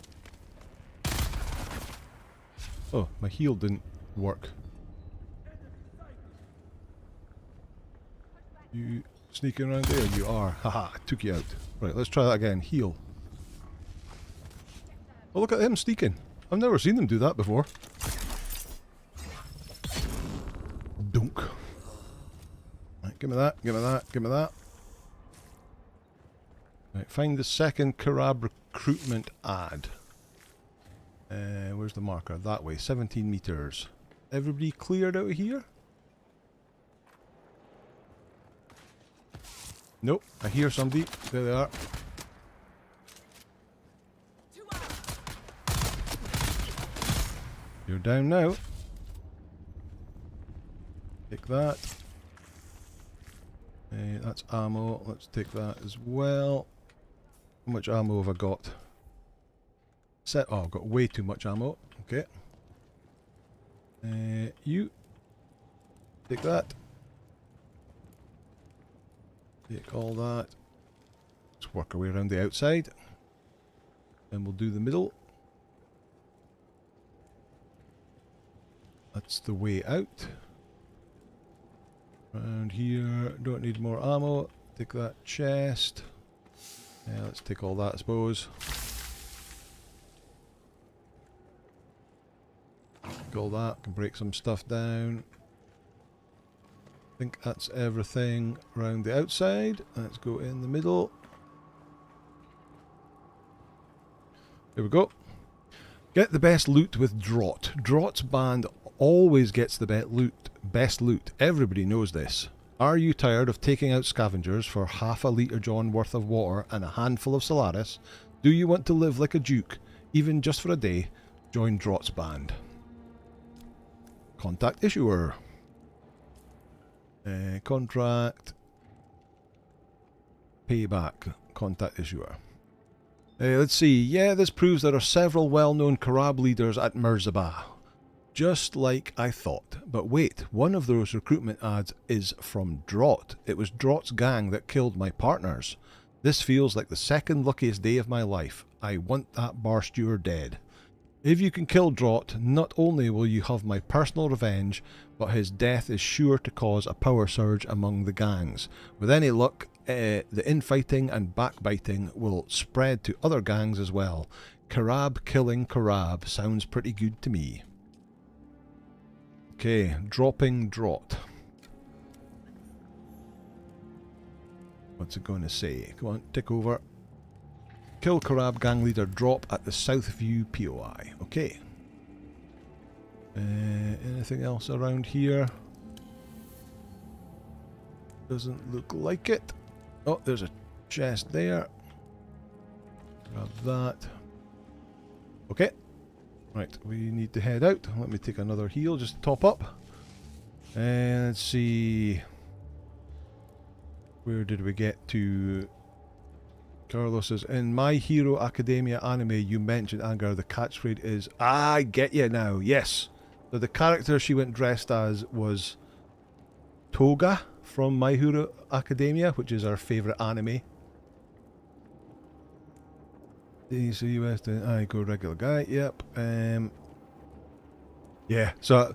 Oh, my heal didn't work. You sneaking around there? You are. Haha, I took you out. Right, let's try that again. Heal. Oh, look at him sneaking. I've never seen them do that before. Dunk. Right, give me that, give me that, give me that. Right, find the second Kirab recruitment ad. Where's the marker? That way, 17 meters. Everybody cleared out of here? Nope, I hear somebody. There they are. You're down now. Take that. That's ammo. Let's take that as well. How much ammo have I got? Oh, I've got way too much ammo. Okay. You. Take that. Take all that. Let's work our way around the outside. And we'll do the middle. That's the way out. Around here, don't need more ammo. Take that chest. Yeah, let's take all that, I suppose. Take all that, can break some stuff down. I think that's everything around the outside. Let's go in the middle. Here we go. Get the best loot with Draught. Draught's band always gets the best loot. Everybody knows this. Are you tired of taking out scavengers for half a litre John worth of water and a handful of Solaris? Do you want to live like a duke, even just for a day? Join Draught's band. Contact issuer. Contract. Payback. Contact issuer. Let's see. Yeah, this proves there are several well-known Kirab leaders at Mirzabah. Just like I thought. But wait, one of those recruitment ads is from Draught. It was Draught's gang that killed my partners. This feels like the second luckiest day of my life. I want that bar steward dead. If you can kill Draught, not only will you have my personal revenge, but his death is sure to cause a power surge among the gangs. With any luck, the infighting and backbiting will spread to other gangs as well. Kirab killing Kirab sounds pretty good to me. Okay, dropping Draught. What's it going to say? Come on, tick over. Kill Kirab gang leader, drop at the South View POI. Okay. Anything else around here? Doesn't look like it. Oh, there's a chest there. Grab that. Okay. Right, we need to head out. Let me take another heal just to top up. And let's see. Where did we get to? Carlos says, in My Hero Academia anime, you mentioned Angar. The catchphrase is, I get you now. Yes. So the character she went dressed as was Toga from My Hero Academia, which is our favourite anime. So US, I go regular guy. Yep. Yeah. So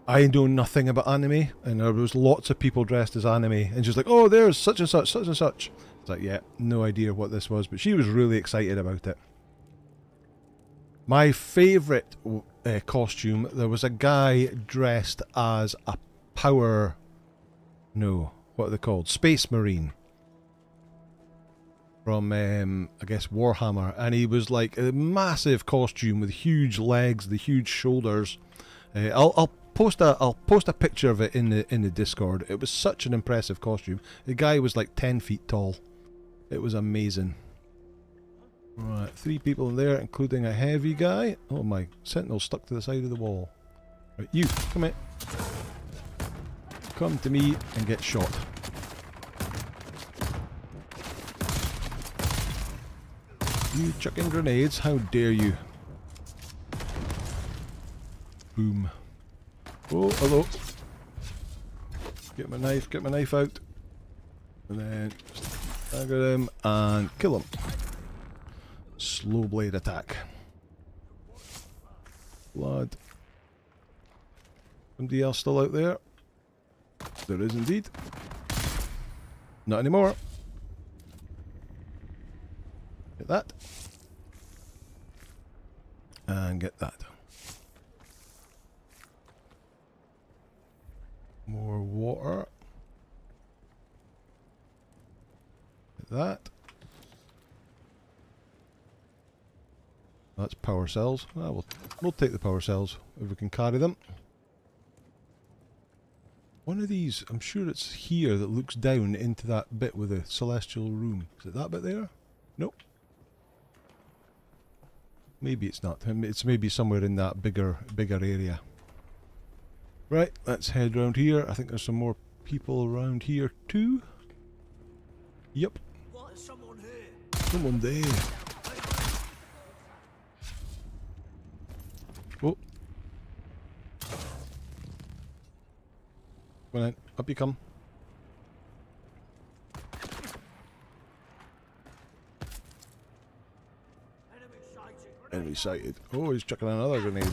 I know nothing about anime, and there was lots of people dressed as anime, and she's like, "Oh, there's such and such, such and such." It's like, yeah, no idea what this was, but she was really excited about it. My favourite costume, there was a guy dressed as a power... No, what are they called? Space Marine. From, I guess, Warhammer. And he was like a massive costume with huge legs, the huge shoulders. I'll post a picture of it in the Discord. It was such an impressive costume. The guy was like 10 feet tall. It was amazing. Right, 3 people in there, including a heavy guy. Oh, my sentinel stuck to the side of the wall. Right, you, come here. Come to me and get shot. You chucking grenades, how dare you? Boom. Oh, hello. Get my knife out. And then stagger him and kill him. Slow blade attack. Blood. Somebody else still out there? There is indeed. Not anymore. Get that. And get that. More water. Get that. That's power cells. Well, we'll take the power cells if we can carry them. One of these, I'm sure it's here, that looks down into that bit with the celestial room. Is it that bit there? Nope. Maybe it's not. It's maybe somewhere in that bigger area. Right, let's head round here. I think there's some more people around here too. Yep. What, is someone here? Someone there. Oh. Come on in. Up you come. Enemy sighted. Oh, he's chucking another grenade.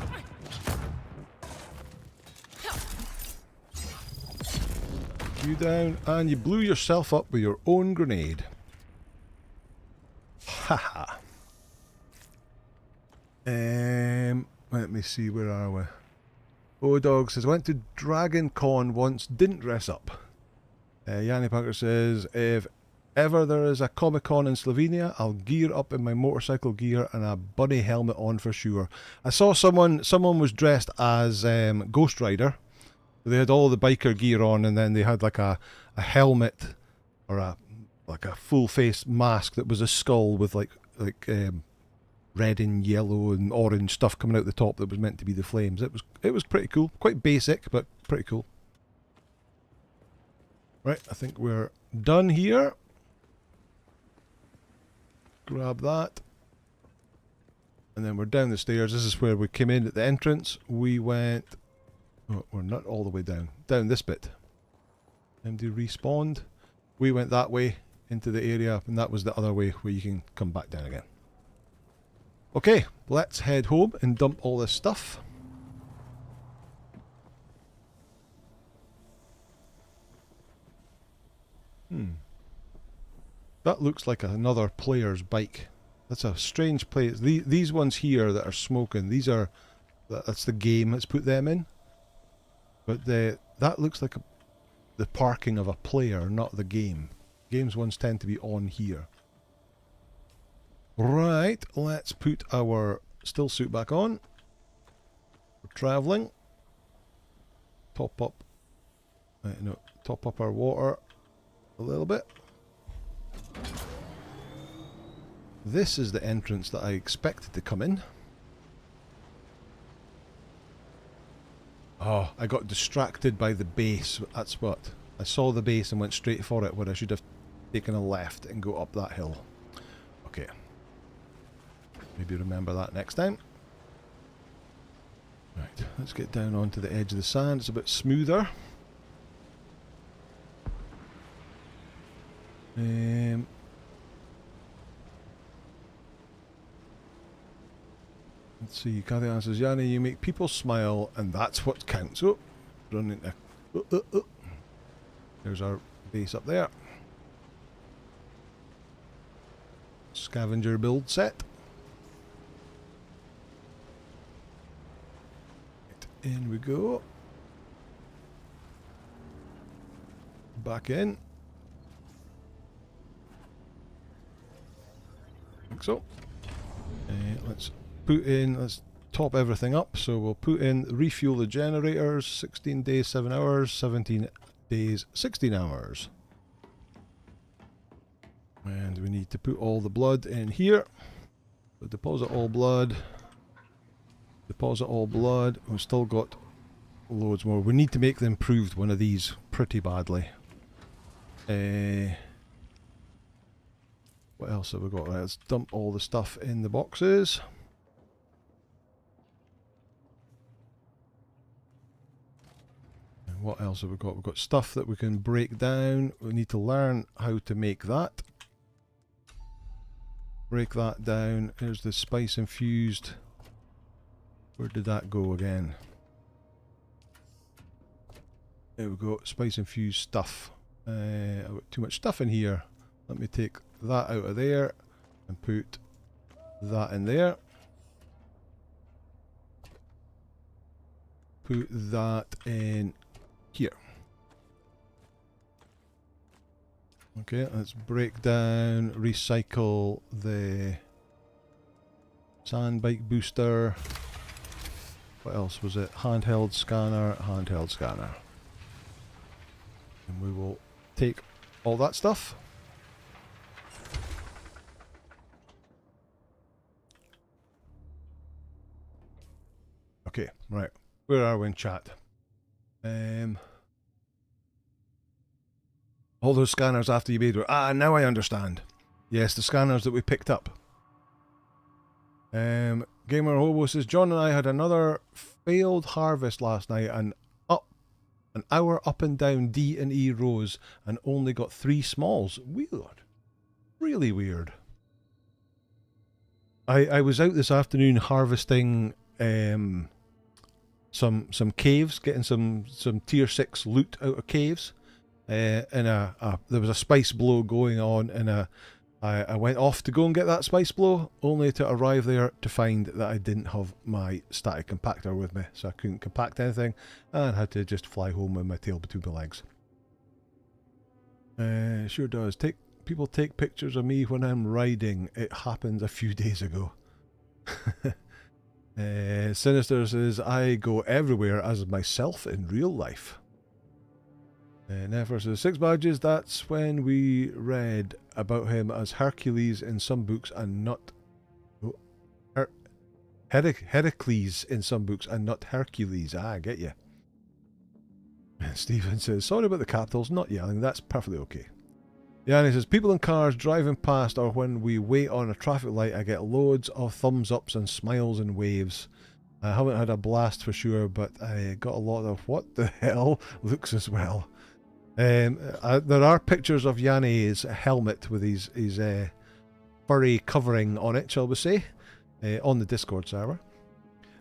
You down, and you blew yourself up with your own grenade. Haha. Let me see, where are we? O-Dog says, went to Dragon Con once, didn't dress up. Yanni Parker says, if ever there is a Comic Con in Slovenia, I'll gear up in my motorcycle gear and a bunny helmet on for sure. I saw someone was dressed as Ghost Rider. They had all the biker gear on, and then they had like a helmet or a full face mask that was a skull with like red and yellow and orange stuff coming out the top that was meant to be the flames. It was pretty cool. Quite basic, but pretty cool. Right, I think we're done here. Grab that. And then we're down the stairs. This is where we came in at the entrance. We went... Oh, we're not all the way down. Down this bit. MD respawned. We went that way into the area, and that was the other way where you can come back down again. Okay, let's head home and dump all this stuff. That looks like another player's bike. That's a strange place. These ones here that are smoking, that's the game that's put them in. But that looks like the parking of a player, not the game. Games ones tend to be on here. Right, let's put our still suit back on. We're travelling. Top up. No, top up our water a little bit. This is the entrance that I expected to come in. Oh, I got distracted by the base. That's what. I saw the base and went straight for it, where I should have taken a left and go up that hill. Okay. Maybe remember that next time. Right, let's get down onto the edge of the sand. It's a bit smoother. Let's see, Kathy answers, Yanni, you make people smile, and that's what counts. Oh, run into... There's our base up there. Scavenger build set. Right, in we go. Back in. Like so. Let's put in, let's top everything up. So we'll put in, refuel the generators, 16 days, 7 hours, 17 days, 16 hours. And we need to put all the blood in here. So deposit all blood. Deposit all blood. We've still got loads more. We need to make the improved one of these pretty badly. What else have we got? Right, let's dump all the stuff in the boxes. And what else have we got? We've got stuff that we can break down. We need to learn how to make that. Break that down. Here's the spice infused. Where did that go again? There we go. Spice infused stuff. I've got too much stuff in here. Let me take that out of there and put that in there. Put that in here. Okay, let's break down, recycle the sand bike booster. What else was it? Handheld scanner, handheld scanner. And we will take all that stuff. Okay, right. Where are we in chat? All those scanners after you made were... Ah, now I understand. Yes, the scanners that we picked up. Gamer Hobo says, John and I had another failed harvest last night and an hour up and down D and E rows and only got 3 smalls. Weird. Really weird. I was out this afternoon harvesting some caves, getting some tier 6 loot out of caves. There was a spice blow going on, and I went off to go and get that spice blow, only to arrive there to find that I didn't have my static compactor with me, so I couldn't compact anything, and had to just fly home with my tail between my legs. Sure does. People take pictures of me when I'm riding. It happened a few days ago. Sinister says, I go everywhere as myself in real life. Never says, 6 badges, that's when we read about him as Hercules in some books and not... Heracles in some books and not Hercules. Ah, I get you. And Stephen says, sorry about the capitals, not yelling, that's perfectly okay. Yeah, and he says, people in cars driving past or when we wait on a traffic light, I get loads of thumbs ups and smiles and waves. I haven't had a blast for sure, but I got a lot of what the hell looks as well. There are pictures of Yanni's helmet with his furry covering on it, shall we say, on the Discord server.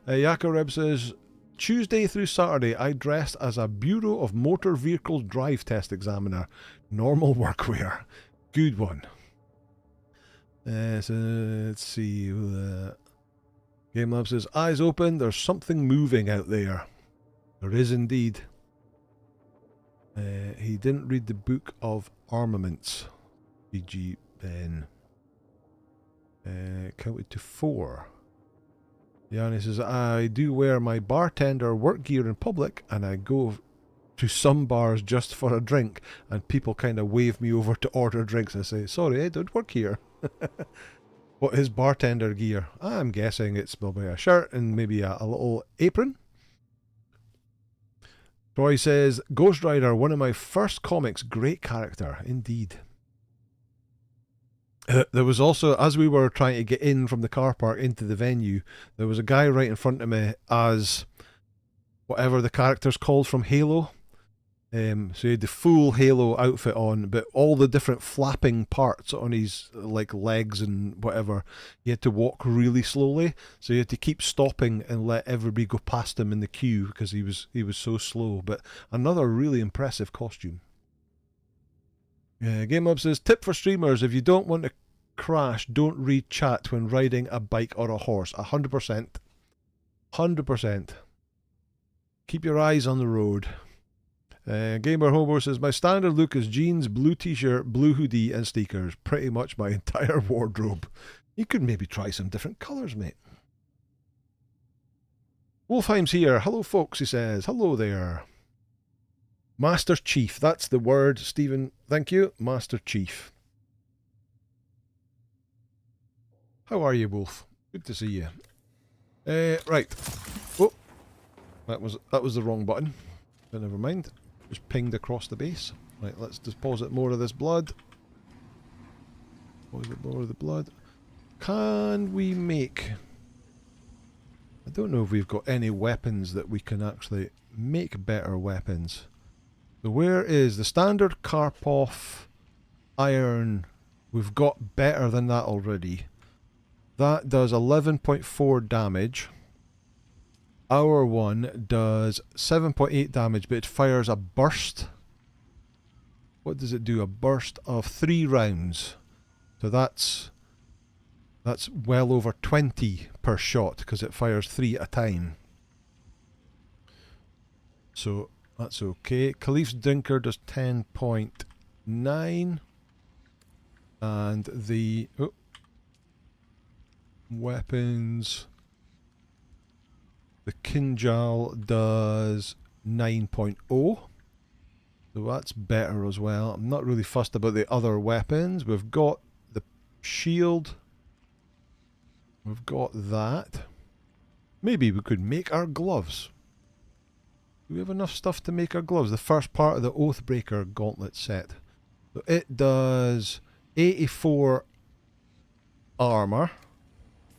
Yakareb says, Tuesday through Saturday I dressed as a Bureau of Motor Vehicles drive test examiner. Normal workwear. Good one. So let's see. Game Lab says, eyes open, there's something moving out there. There is indeed. He didn't read the book of armaments. PG Ben. Counted to 4. Yanni says, I do wear my bartender work gear in public, and I go to some bars just for a drink, and people kind of wave me over to order drinks. I say, sorry, I don't work here. What is bartender gear? I'm guessing it's probably a shirt and maybe a little apron. Troy says, Ghost Rider, one of my first comics, great character, indeed. There was also, as we were trying to get in from the car park into the venue, there was a guy right in front of me as whatever the character's called from Halo. So he had the full Halo outfit on, but all the different flapping parts on his like legs and whatever, he had to walk really slowly. So he had to keep stopping and let everybody go past him in the queue because he was so slow. But another really impressive costume. Game Up says, tip for streamers, if you don't want to crash, don't read chat when riding a bike or a horse. 100%. 100%. Keep your eyes on the road. Gamer Hobo says, my standard look is jeans, blue t-shirt, blue hoodie and sneakers. Pretty much my entire wardrobe. You could maybe try some different colours, mate. Wolfheim's here. Hello, folks, he says. Hello there. Master Chief. That's the word, Stephen. Thank you. Master Chief. How are you, Wolf? Good to see you. Right. Oh, that was the wrong button. But never mind. Just pinged across the base. Right, let's deposit more of this blood. Deposit more of the blood. Can we make... I don't know if we've got any weapons that we can actually make better weapons. So where is the standard Karpov iron? We've got better than that already. That does 11.4 damage. Our one does 7.8 damage, but it fires a burst. What does it do? A burst of 3 rounds. So that's well over 20 per shot because it fires 3 at a time. So that's okay. Khalif's Drinker does 10.9. And the weapons... The Kinjal does 9.0. So that's better as well. I'm not really fussed about the other weapons. We've got the shield. We've got that. Maybe we could make our gloves. Do we have enough stuff to make our gloves? The first part of the Oathbreaker gauntlet set. So it does 84 armour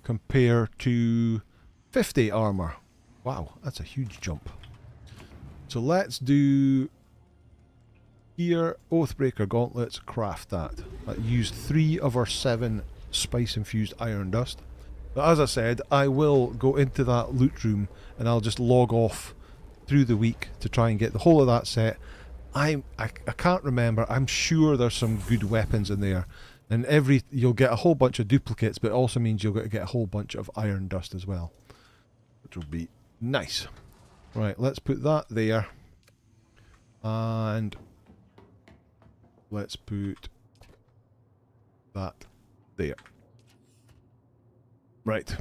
compared to 50 armour. Wow, that's a huge jump. So let's do here, Oathbreaker gauntlets, craft that. That used 3 of our 7 spice-infused iron dust. But as I said, I will go into that loot room and I'll just log off through the week to try and get the whole of that set. I can't remember. I'm sure there's some good weapons in there. And you'll get a whole bunch of duplicates, but it also means you'll get a whole bunch of iron dust as well, which will be nice. Right, let's put that there. And let's put that there. Right.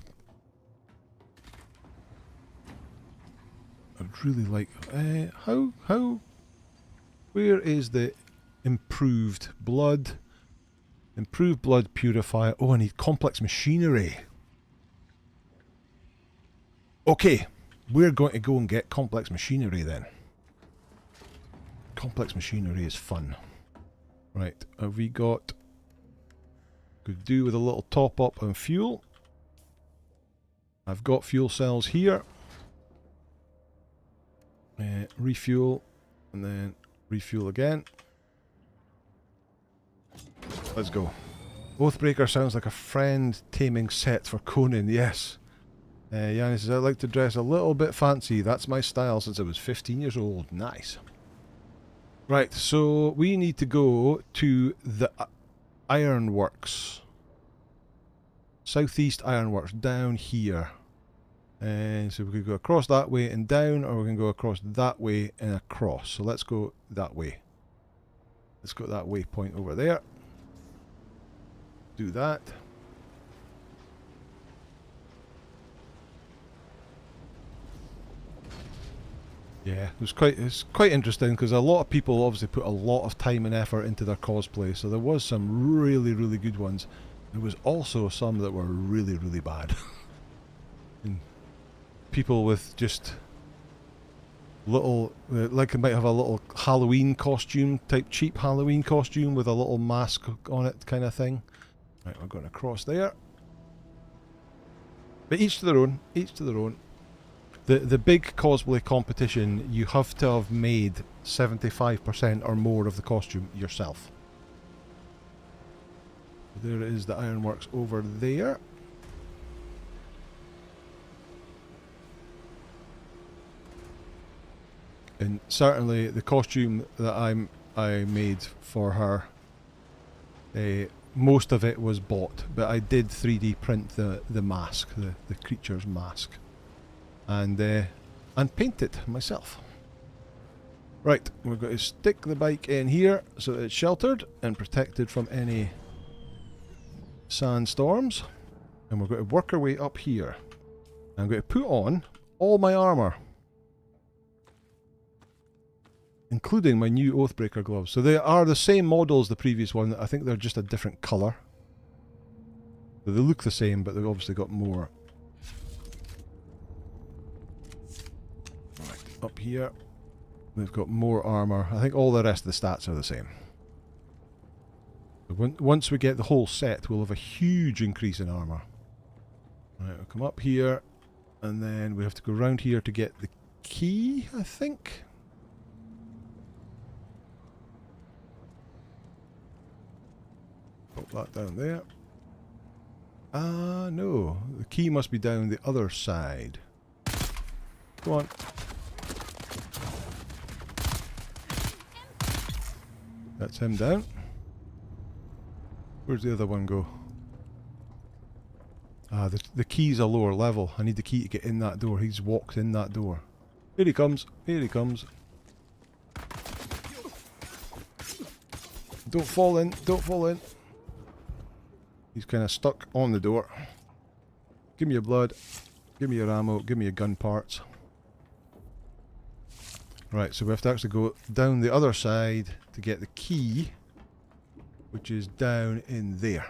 I'd really like... where is the improved blood? Improved blood purifier. Oh, I need complex machinery. Okay, we're going to go and get complex machinery then. Complex machinery is fun. Right, have we got... Could do with a little top up on fuel. I've got fuel cells here. Refuel, and then refuel again. Let's go. Oathbreaker sounds like a friend taming set for Conan, yes. Yanni says, I'd like to dress a little bit fancy. That's my style since I was 15 years old. Nice. Right, so we need to go to the Iron Works. Southeast Iron Works, down here. And so we could go across that way and down, or we can go across that way and across. So let's go that way. Let's go that waypoint over there. do that. Yeah, it's quite interesting because a lot of people obviously put a lot of time and effort into their cosplay, so there was some really, really good ones. There was also some that were really, really bad. And people with just little, like it might have a little Halloween costume, type cheap Halloween costume with a little mask on it kind of thing. Right, we're going across there. But each to their own, each to their own. The big cosplay competition, you have to have made 75% or more of the costume yourself. There is the Iron Works over there. And certainly the costume that I made for her, most of it was bought, but I did 3D print the mask, the creature's mask. And paint it myself. Right, we're going to stick the bike in here so it's sheltered and protected from any sandstorms. And we're going to work our way up here. I'm going to put on all my armour, including my new Oathbreaker gloves. So they are the same model as the previous one. I think they're just a different colour. So they look the same, but they've obviously got more. Up here, we've got more armour. I think all the rest of the stats are the same. Once we get the whole set, we'll have a huge increase in armour. Right, we'll come up here, and then we have to go around here to get the key, I think. Put that down there. Ah, no. The key must be down the other side. Go on. That's him down. Where's the other one go? Ah, the key's a lower level. I need the key to get in that door. He's walked in that door. Here he comes. Here he comes. Don't fall in. Don't fall in. He's kind of stuck on the door. Give me your blood. Give me your ammo. Give me your gun parts. Right, so we have to actually go down the other side to get the key, which is down in there.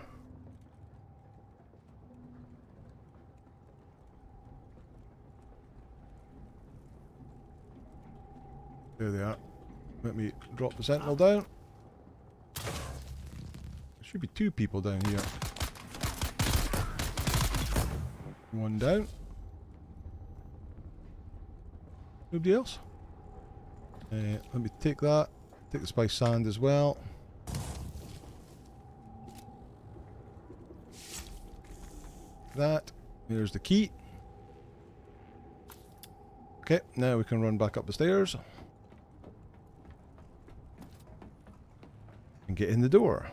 There they are. Let me drop the sentinel down. There should be two people down here. One down. Nobody else? Let me take that. Take the spice sand as well. That. There's the key. Okay, now we can run back up the stairs. And get in the door.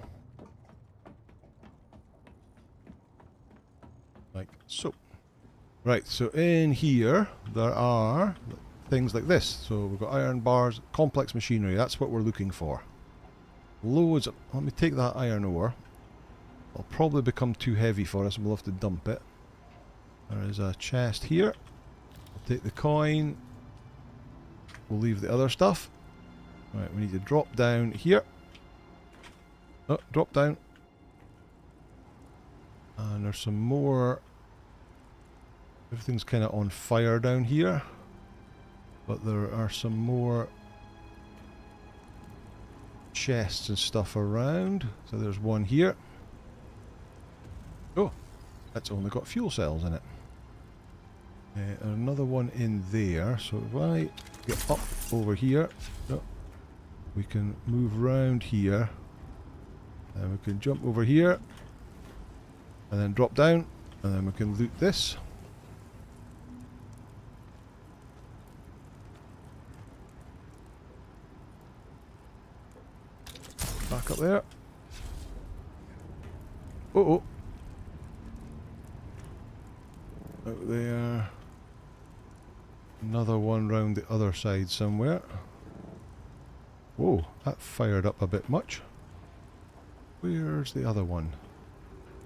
Like so. Right, so in here there are things like this. So we've got iron bars, complex machinery. That's what we're looking for. Loads of... Let me take that iron ore. It'll probably become too heavy for us and we'll have to dump it. There is a chest here. I'll take the coin. We'll leave the other stuff. Right, we need to drop down here. Oh, drop down. And there's some more... Everything's kind of on fire down here. But there are some more chests and stuff around. So there's one here. Oh, that's only got fuel cells in it. Another one in there. So if I get up over here, oh, we can move around here. And we can jump over here. And then drop down. And then we can loot this. Back up there. Oh. Out there. Another one round the other side somewhere. Whoa, that fired up a bit much. Where's the other one?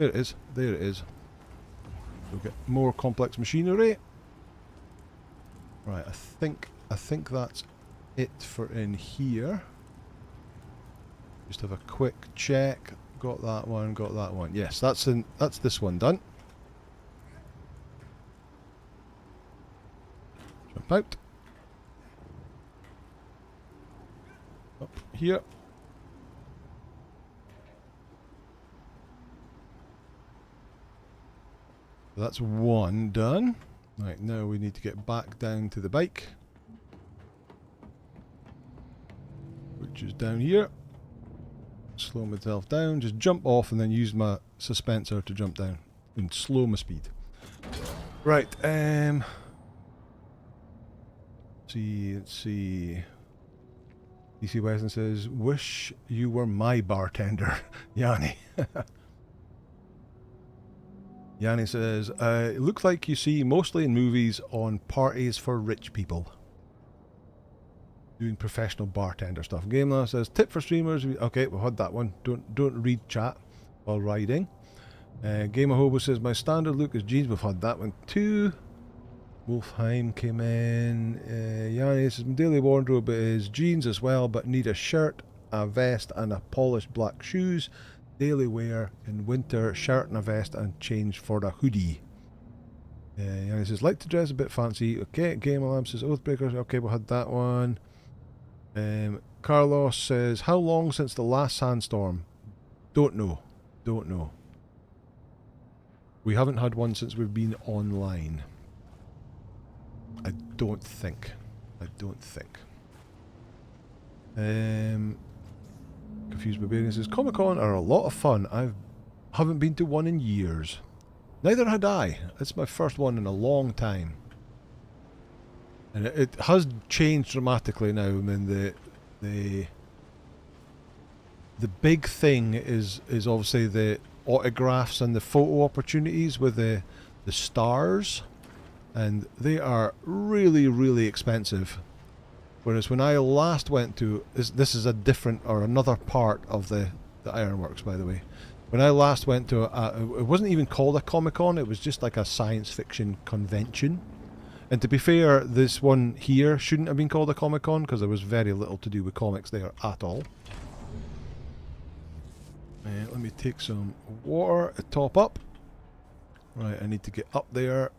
There it is. There it is. We'll get more complex machinery. Right, I think that's it for in here. Just have a quick check. Got that one, got that one. Yes, that's this one done. Jump out. Up here. That's one done. Right, now we need to get back down to the bike, which is down here. Slow myself down, just jump off and then use my suspensor to jump down and slow my speed. Right, let's see. DC Weston says, wish you were my bartender, Yanni. Yanni says, it looks like you see mostly in movies on parties for rich people. Doing professional bartender stuff. Gameless says, tip for streamers. Okay, we've had that one. Don't read chat while riding. Gamer Hobo says, my standard look is jeans. We've had that one too. Wolfheim came in. Yanni says, my daily wardrobe is jeans as well, but need a shirt, a vest, and a polished black shoes. Daily wear in winter, shirt and a vest, and change for a hoodie. Yanni says, like to dress a bit fancy. Okay, Game Alarm says, Oathbreakers. Okay, we had that one. Carlos says, how long since the last sandstorm? Don't know. Don't know. We haven't had one since we've been online. I don't think. Confused Barbarian says, Comic-Con are a lot of fun. I haven't been to one in years. Neither had I. It's my first one in a long time. And it has changed dramatically now. I mean, the big thing is obviously the autographs and the photo opportunities with the stars, and they are really, really expensive. Whereas when I last went to this is a different or another part of the Iron Works, by the way. When I last went to it wasn't even called a Comic-Con. It was just like a science fiction convention. And to be fair, this one here shouldn't have been called a Comic-Con because there was very little to do with comics there at all. Let me take some water to top up. Right, I need to get up there.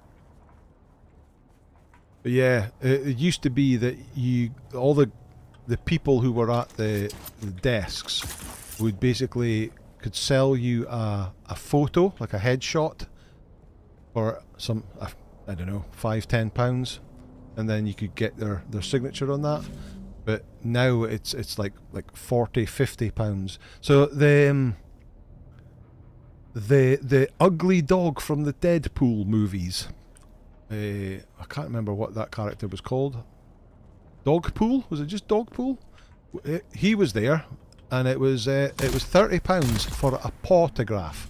But yeah, it used to be that all the people who were at the desks would basically could sell you a photo, like a headshot, for some I don't know, £5-10, and then you could get their signature on that. But now it's like £40-50. So the ugly dog from the Deadpool movies. I can't remember what that character was called. Dogpool? Was it just Dogpool? He was there, and it was £30 for a autograph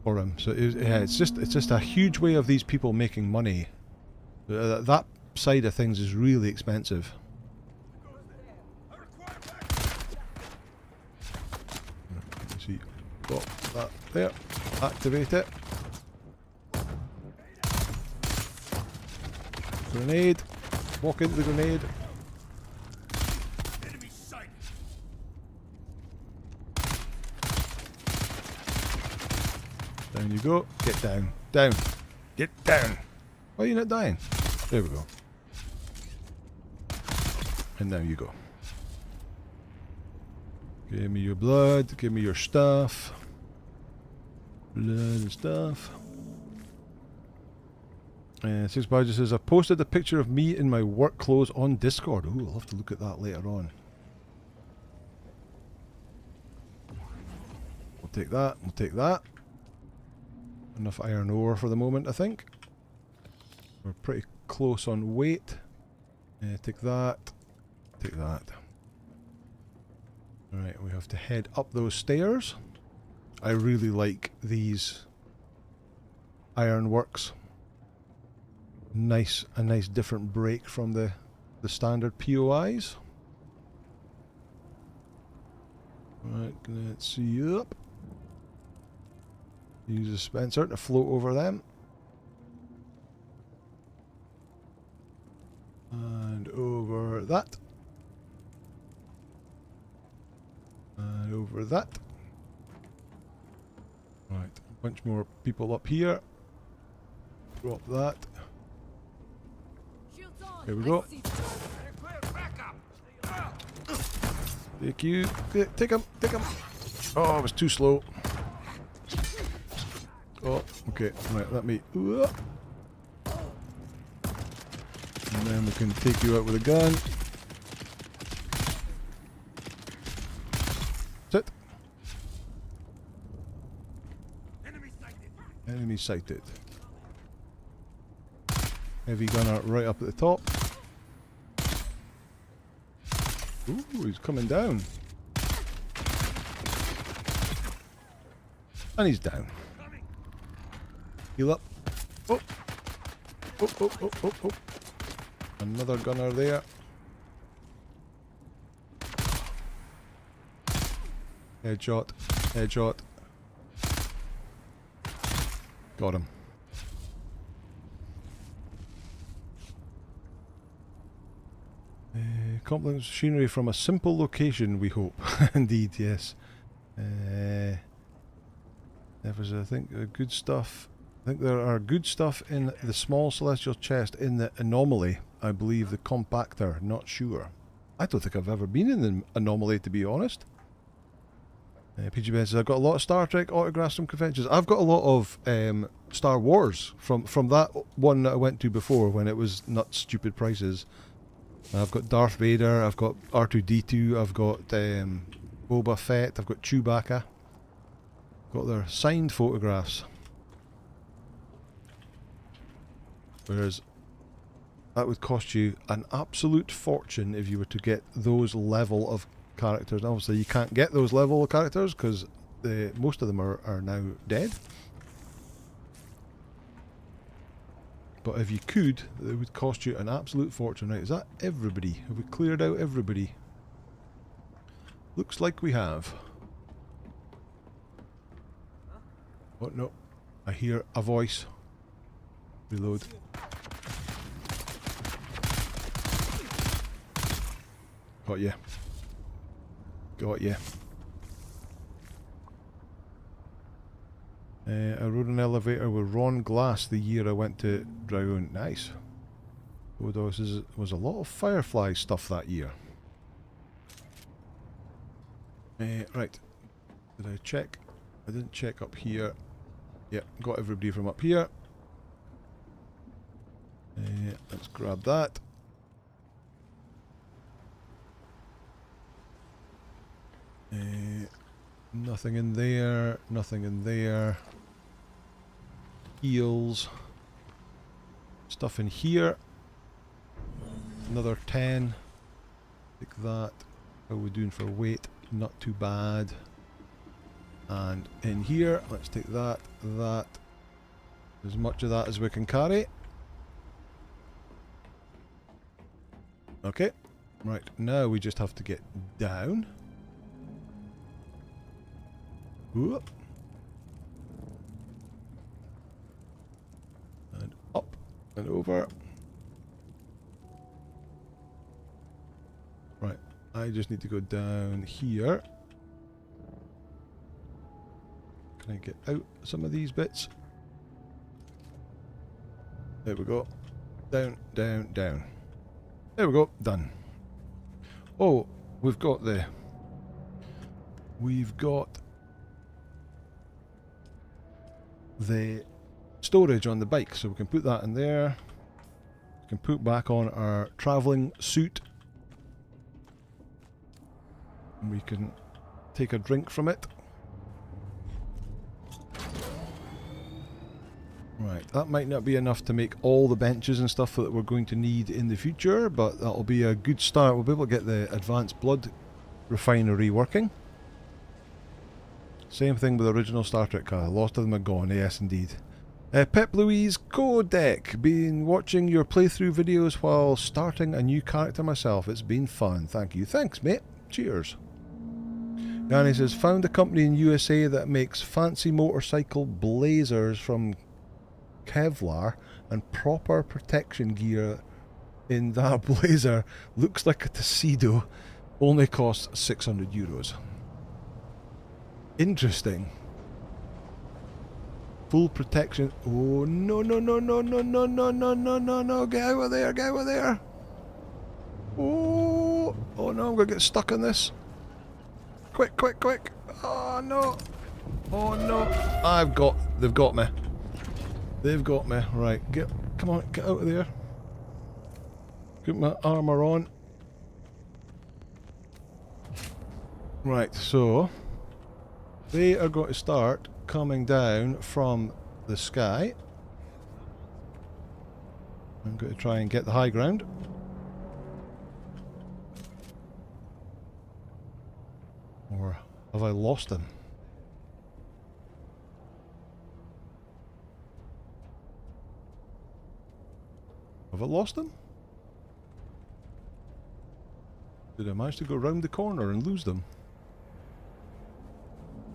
for him. So it's just a huge way of these people making money. That side of things is really expensive. Let's see, got that there. Activate it. Grenade. Walk into the grenade. Enemy sighted. Down you go. Get down. Down. Get down. Why are you not dying? There we go. And now you go. Give me your blood. Give me your stuff. Blood and stuff. Six Badger says, I posted a picture of me in my work clothes on Discord. Ooh, I'll have to look at that later on. We'll take that. We'll take that. Enough iron ore for the moment, I think. We're pretty close on weight. Take that. Take that. Alright, we have to head up those stairs. I really like these Iron Works. A nice different break from the standard POIs. Right, let's see up. Use a dispenser to float over them. And over that. And over that. Right, a bunch more people up here. Drop that. Here we go. Take you. Take him. Take him. Oh, I was too slow. Oh, okay. Right, let me. And then we can take you out with a gun. Sit. Enemy sighted. Heavy gunner right up at the top. Ooh, he's coming down. And he's down. Heal up. Oh. Oh, oh, oh, oh, oh. Another gunner there. Headshot. Headshot. Got him. Complex machinery from a simple location, we hope. Indeed, yes. There was, I think, good stuff. I think there are good stuff in the small celestial chest in the anomaly. I believe the compactor, not sure. I don't think I've ever been in the anomaly, to be honest. PG Ben says, I've got a lot of Star Trek autographs from conventions. I've got a lot of Star Wars from that one that I went to before when it was not stupid prices. I've got Darth Vader, I've got R2-D2, I've got Boba Fett, I've got Chewbacca. Got their signed photographs. Whereas that would cost you an absolute fortune if you were to get those level of characters. And obviously you can't get those level of characters because most of them are now dead. But if you could, it would cost you an absolute fortune. Right, is that everybody? Have we cleared out everybody? Looks like we have. Oh no, I hear a voice. Reload. Got ya. Got ya. I rode an elevator with Ron Glass the year I went to Dragon. Nice. Oh, there was a lot of Firefly stuff that year. Right. Did I check? I didn't check up here. Yep, got everybody from up here. Let's grab that. Nothing in there. Nothing in there. Heals. Stuff in here. Another 10. Take that. How are we doing for weight? Not too bad. And in here, let's take that, that. As much of that as we can carry. Okay. Right, now we just have to get down. Whoop. And up and over. Right, I just need to go down here. Can I get out some of these bits? There we go. Down, down, down. There we go. Done. Oh, we've got the storage on the bike, so we can put that in there. We can put back on our travelling suit. And we can take a drink from it. Right, that might not be enough to make all the benches and stuff that we're going to need in the future, but that'll be a good start. We'll be able to get the advanced blood refinery working. Same thing with the original Star Trek car. Lost of them are gone, yes indeed. Pep Louise Codec, been watching your playthrough videos while starting a new character myself. It's been fun, thank you. Thanks mate, cheers. Danny says, found a company in USA that makes fancy motorcycle blazers from Kevlar and proper protection gear in that blazer. Looks like a tuxedo. Only costs €600. Interesting. Full protection. Oh, no, no, no, no, no, no, no, no, no, no, no. Get out of there, get out of there. Oh, oh no, I'm going to get stuck in this. Quick, quick, quick. Oh, no. Oh, no. They've got me. They've got me. Right, come on, get out of there. Get my armour on. Right, so they are going to start coming down from the sky. I'm going to try and get the high ground. Or have I lost him? Have I lost them? Did I manage to go round the corner and lose them?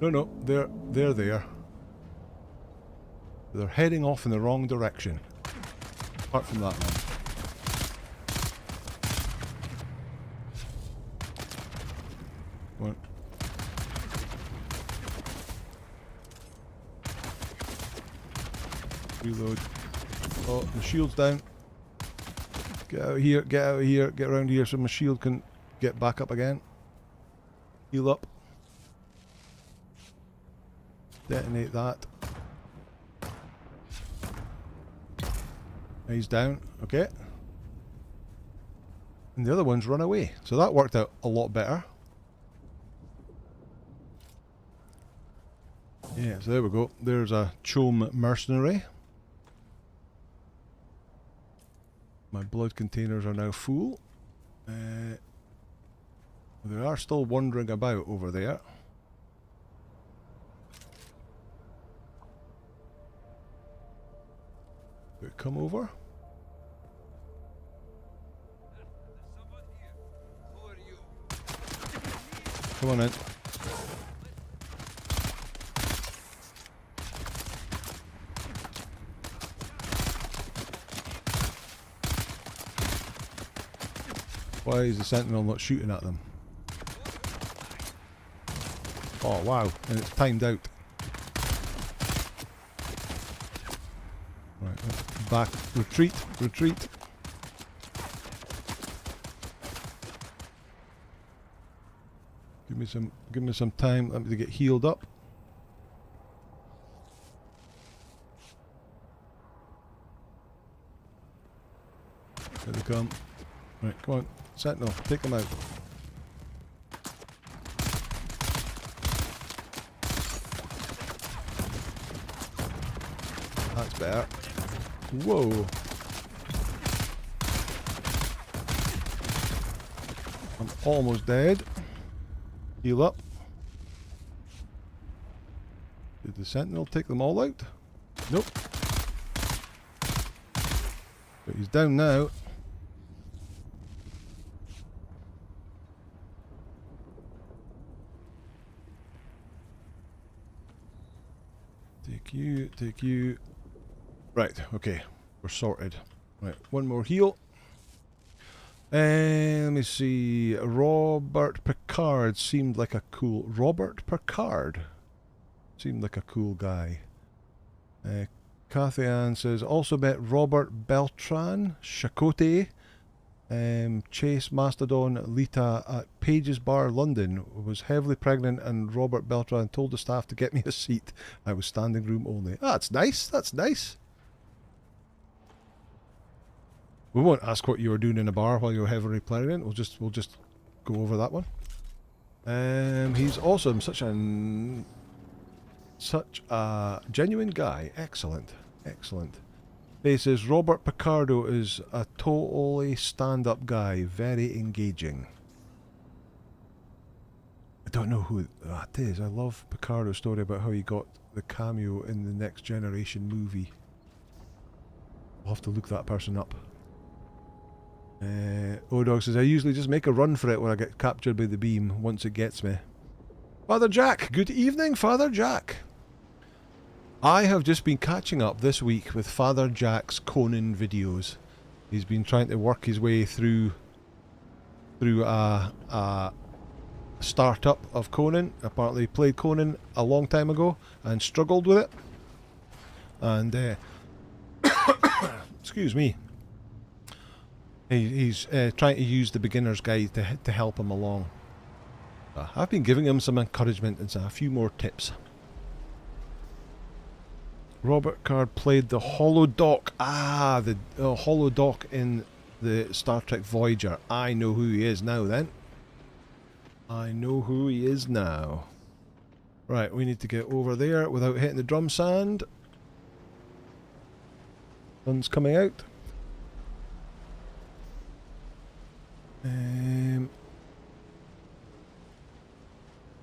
No, no, they're there. They're heading off in the wrong direction. Apart from that one. One. Reload. Oh, the shield's down. Get out of here, get out of here, get around here so my shield can get back up again. Heal up. Detonate that. He's down, okay. And the other one's run away. So that worked out a lot better. Yeah, so there we go. There's a Chome mercenary. My blood containers are now full. They are still wandering about over there. Will it come over? Come on in. Why is the sentinel not shooting at them? Oh wow, and it's timed out. Right, back, retreat, retreat. Give me some time. Let me get healed up. Here they come. Right, come on, sentinel, take them out. That's better. Whoa. I'm almost dead. Heal up. Did the sentinel take them all out? Nope. But he's down now. Take you. Right, okay. We're sorted. Right, one more heal. And let me see. Robert Picard seemed like a cool... Robert Picard? Seemed like a cool guy. Cathy Ann says, also met Robert Beltran, Chakotay, Chase Mastodon Lita at Page's Bar, London. Was heavily pregnant and Robert Beltran told the staff to get me a seat. I was standing room only. Ah, that's nice, that's nice. We won't ask what you were doing in a bar while you were heavily pregnant. We'll just go over that one. He's awesome. Such a genuine guy. Excellent, excellent. He says Robert Picardo is a totally stand-up guy. Very engaging. I don't know who that is. I love Picardo's story about how he got the cameo in the Next Generation movie. I'll have to look that person up. Odog says, I usually just make a run for it when I get captured by the beam once it gets me. Father Jack, good evening, Father Jack. I have just been catching up this week with Father Jack's Conan videos. He's been trying to work his way through a startup of Conan. Apparently he played Conan a long time ago and struggled with it. And excuse me. He's trying to use the beginner's guide to help him along. I've been giving him some encouragement and a few more tips. Robert Card played the Holodoc. Ah, the Holodoc in the Star Trek Voyager. I know who he is now then. I know who he is now. Right, we need to get over there without hitting the drum sand. Sun's coming out.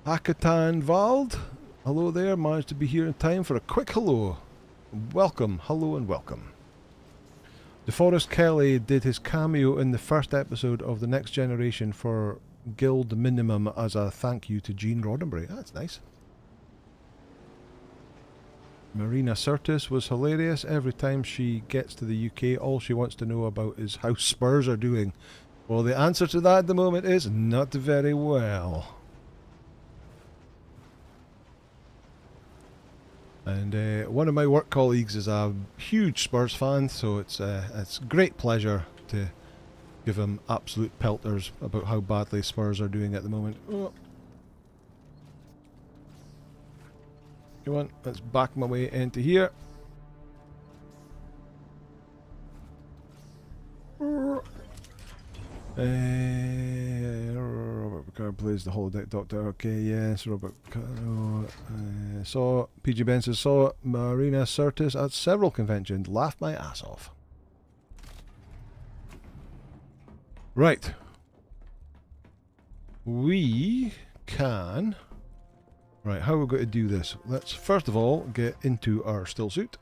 Hakatan Vald. Hello there, managed to be here in time for a quick hello. Welcome, hello and welcome. DeForest Kelly did his cameo in the first episode of The Next Generation for Guild Minimum as a thank you to Gene Roddenberry. That's nice. Marina Sirtis was hilarious. Every time she gets to the UK, all she wants to know about is how Spurs are doing. Well, the answer to that at the moment is not very well. And one of my work colleagues is a huge Spurs fan, so it's a great pleasure to give him absolute pelters about how badly Spurs are doing at the moment. Oh. Come on, let's back my way into here. Robert Picard plays the holodeck doctor. Okay, yes, Robert Picard. Saw PG Benson, saw Marina Sirtis at several conventions. Laughed my ass off. Right. We can. Right, how are we going to do this? Let's first of all get into our still suit.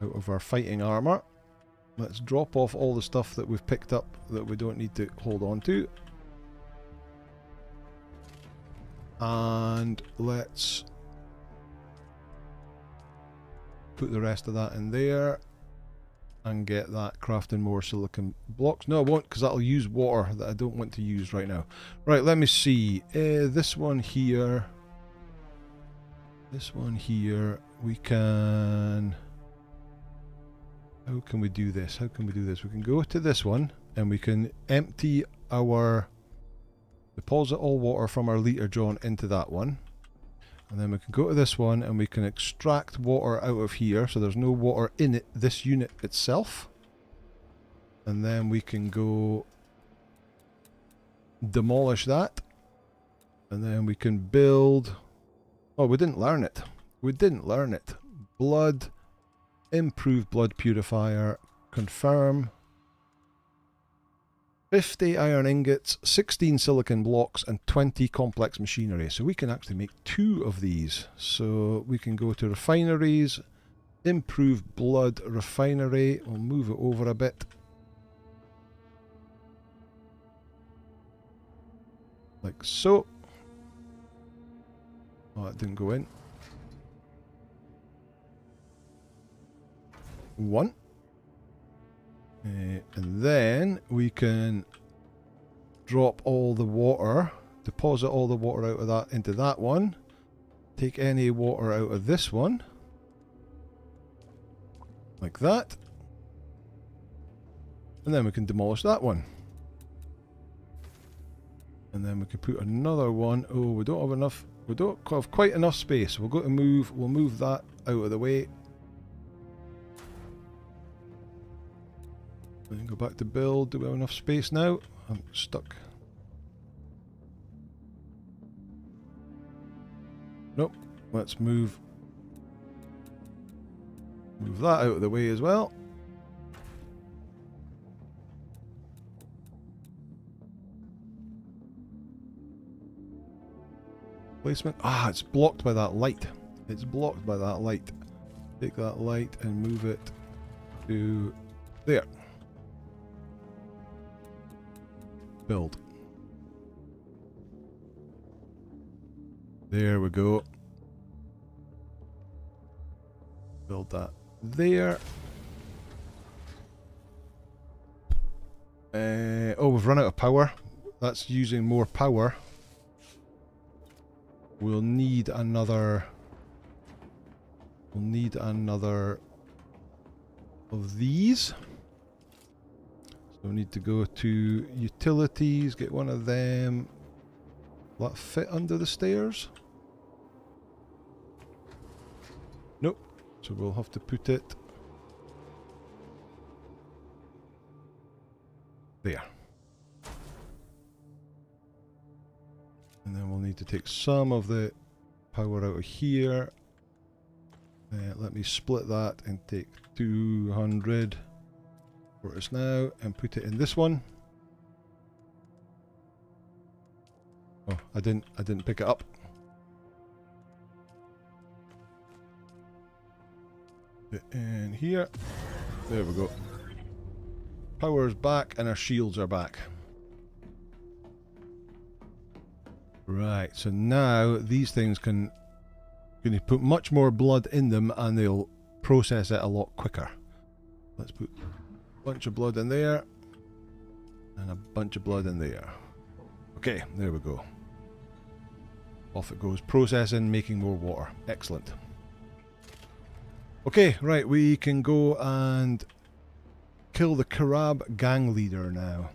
Out of our fighting armour. Let's drop off all the stuff that we've picked up that we don't need to hold on to. And let's put the rest of that in there and get that crafting more silicone blocks. No, I won't, because that'll use water that I don't want to use right now. Right, let me see. This one here. This one here. We can... How can we do this? How can we do this? We can go to this one and we can empty our... Deposit all water from our liter john into that one. And then we can go to this one and we can extract water out of here so there's no water in it, this unit itself. And then we can go demolish that. And then we can build... Oh, we didn't learn it. We didn't learn it. Blood... Improved blood purifier, confirm. 50 iron ingots, 16 silicon blocks, and 20 complex machinery. So we can actually make 2 of these. So we can go to refineries, improve blood refinery. We'll move it over a bit. Like so. Oh, that didn't go in. 1. And then we can drop all the water, deposit all the water out of that into that one, take any water out of this one, like that, and then we can demolish that one. And then we can put another one. Oh, we don't have enough, we don't have quite enough space. We'll move that out of the way. Then go back to build. Do we have enough space now? I'm stuck. Nope. Let's move that out of the way as well. Placement. Ah, it's blocked by that light. It's blocked by that light. Take that light and move it to there. Build. There we go. Build that there. Oh, we've run out of power. That's using more power. We'll need another... We'll need another of these. So we need to go to utilities, get one of them. Will that fit under the stairs? Nope. So we'll have to put it there. And then we'll need to take some of the power out of here. Let me split that and take 200 for us now and put it in this one. Oh, I didn't pick it up. And here, there we go. Power's back and our shields are back. Right, so now these things can you put much more blood in them and they'll process it a lot quicker. Let's put a bunch of blood in there and a bunch of blood in there. Okay, there we go. Off it goes, processing, making more water. Excellent. Okay, right, we can go and kill the Kirab gang leader now.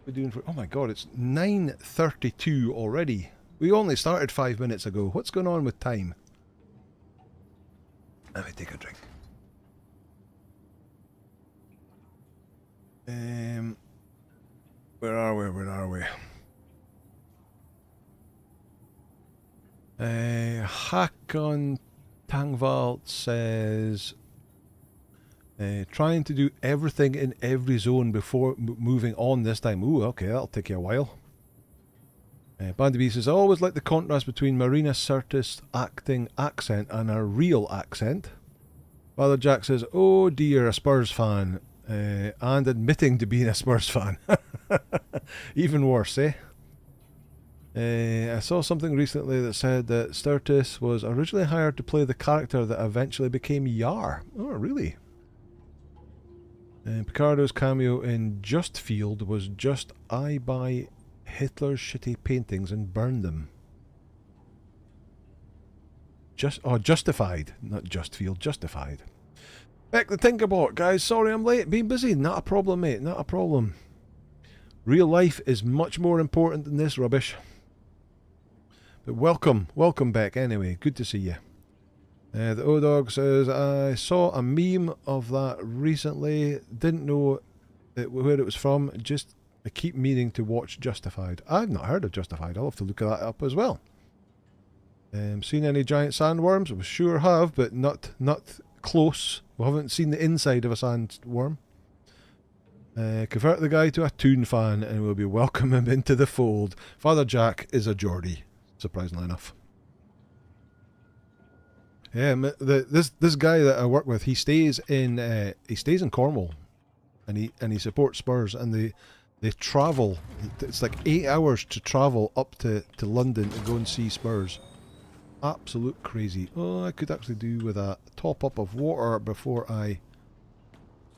What are we doing for... Oh my god, it's 9:32 already. We only started 5 minutes ago. What's going on with time? Let me take a drink. Where are we? Where are we? Hakon Tangvald says... trying to do everything in every zone before moving on this time. Ooh, okay, that'll take you a while. Bandy B says, I always like the contrast between Marina Sirtis acting accent and her real accent. Father Jack says, oh dear, a Spurs fan. And admitting to being a Spurs fan. Even worse, eh? I saw something recently that said that Sirtis was originally hired to play the character that eventually became Yar. Oh, really? Picardo's cameo in Just Field was just I buy Hitler's shitty paintings and burn them. Justified, not Just Field, Justified. Beck the Tinkerbot, guys, sorry I'm late, been busy, not a problem mate, not a problem. Real life is much more important than this rubbish. But welcome Beck anyway, good to see you. The O-Dog says, I saw a meme of that recently, didn't know where it was from, just I keep meaning to watch Justified. I've not heard of Justified, I'll have to look that up as well. Seen any giant sandworms? We sure have, but not close. We haven't seen the inside of a sandworm. Convert the guy to a Dune fan and we'll be welcome him into the fold. Father Jack is a Geordie, surprisingly enough. Yeah, this guy that I work with, he stays in Cornwall, and he supports Spurs, and they travel. It's like 8 hours to travel up to London to go and see Spurs. Absolute crazy. Oh, I could actually do with a top up of water before I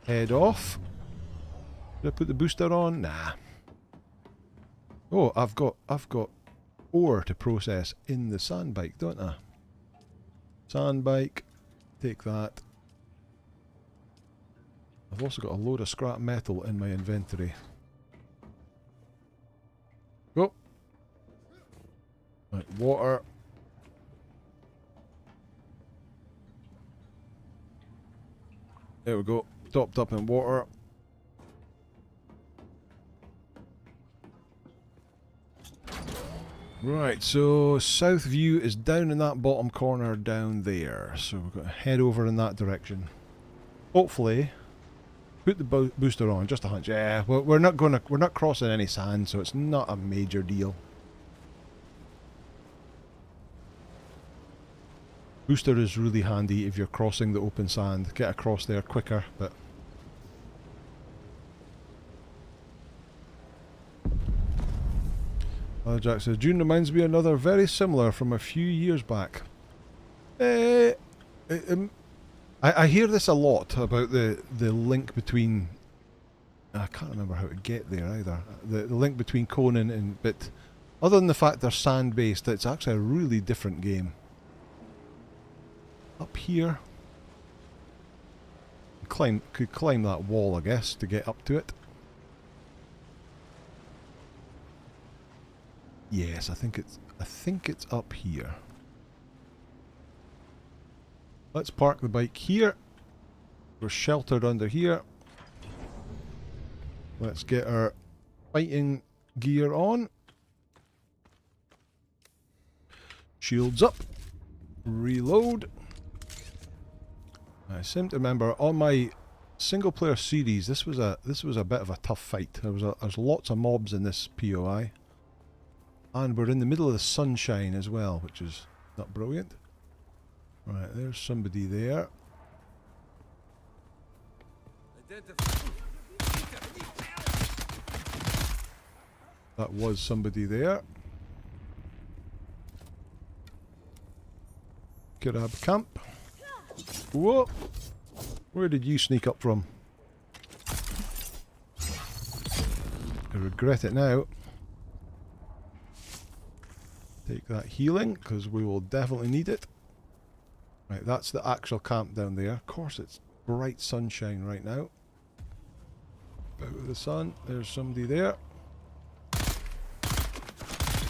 head off. Did I put the booster on? Nah. Oh, I've got ore to process in the sand bike, don't I? Sand bike, take that. I've also got a load of scrap metal in my inventory. Go. Right, water. There we go. Topped up in water. Right, so South View is down in that bottom corner down there. So we've got to head over in that direction. Hopefully, put the booster on, just a hunch. Yeah, we're not crossing any sand, so it's not a major deal. Booster is really handy if you're crossing the open sand. Get across there quicker, but... Jack says, Dune reminds me of another very similar from a few years back. I hear this a lot about the link between... I can't remember how to get there either. The link between Conan and... But other than the fact they're sand-based, it's actually a really different game. Up here... Could climb that wall, I guess, to get up to it. Yes, I think it's up here. Let's park the bike here. We're sheltered under here. Let's get our fighting gear on. Shields up. Reload. I seem to remember on my single player series this was a bit of a tough fight. There's lots of mobs in this POI. And we're in the middle of the sunshine as well, which is not brilliant. Right, there's somebody there. That was somebody there. Kirab camp. Whoa! Where did you sneak up from? I regret it now. Take that healing, because we will definitely need it. Right, that's the actual camp down there. Of course, it's bright sunshine right now. Out of the sun. There's somebody there.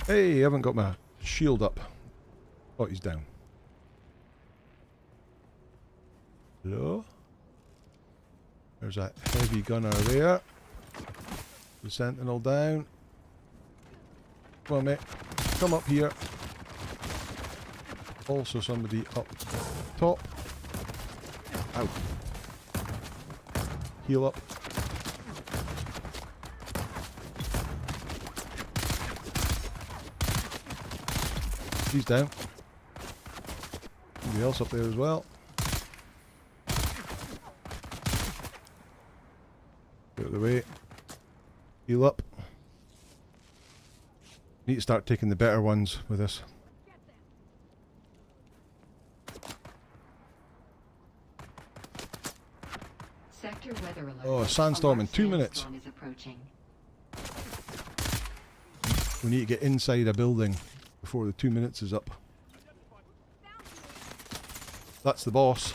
Hey, I haven't got my shield up. Oh, he's down. Hello? There's that heavy gunner there. The sentinel down. Come on, mate. Come up here. Also somebody up top. Ow. Heal up. He's down. Somebody else up there as well. Out of the way. Heal up. Need to start taking the better ones with this. Sector weather alert. Oh, a sandstorm in 2 minutes. We need to get inside a building before the 2 minutes is up. That's the boss.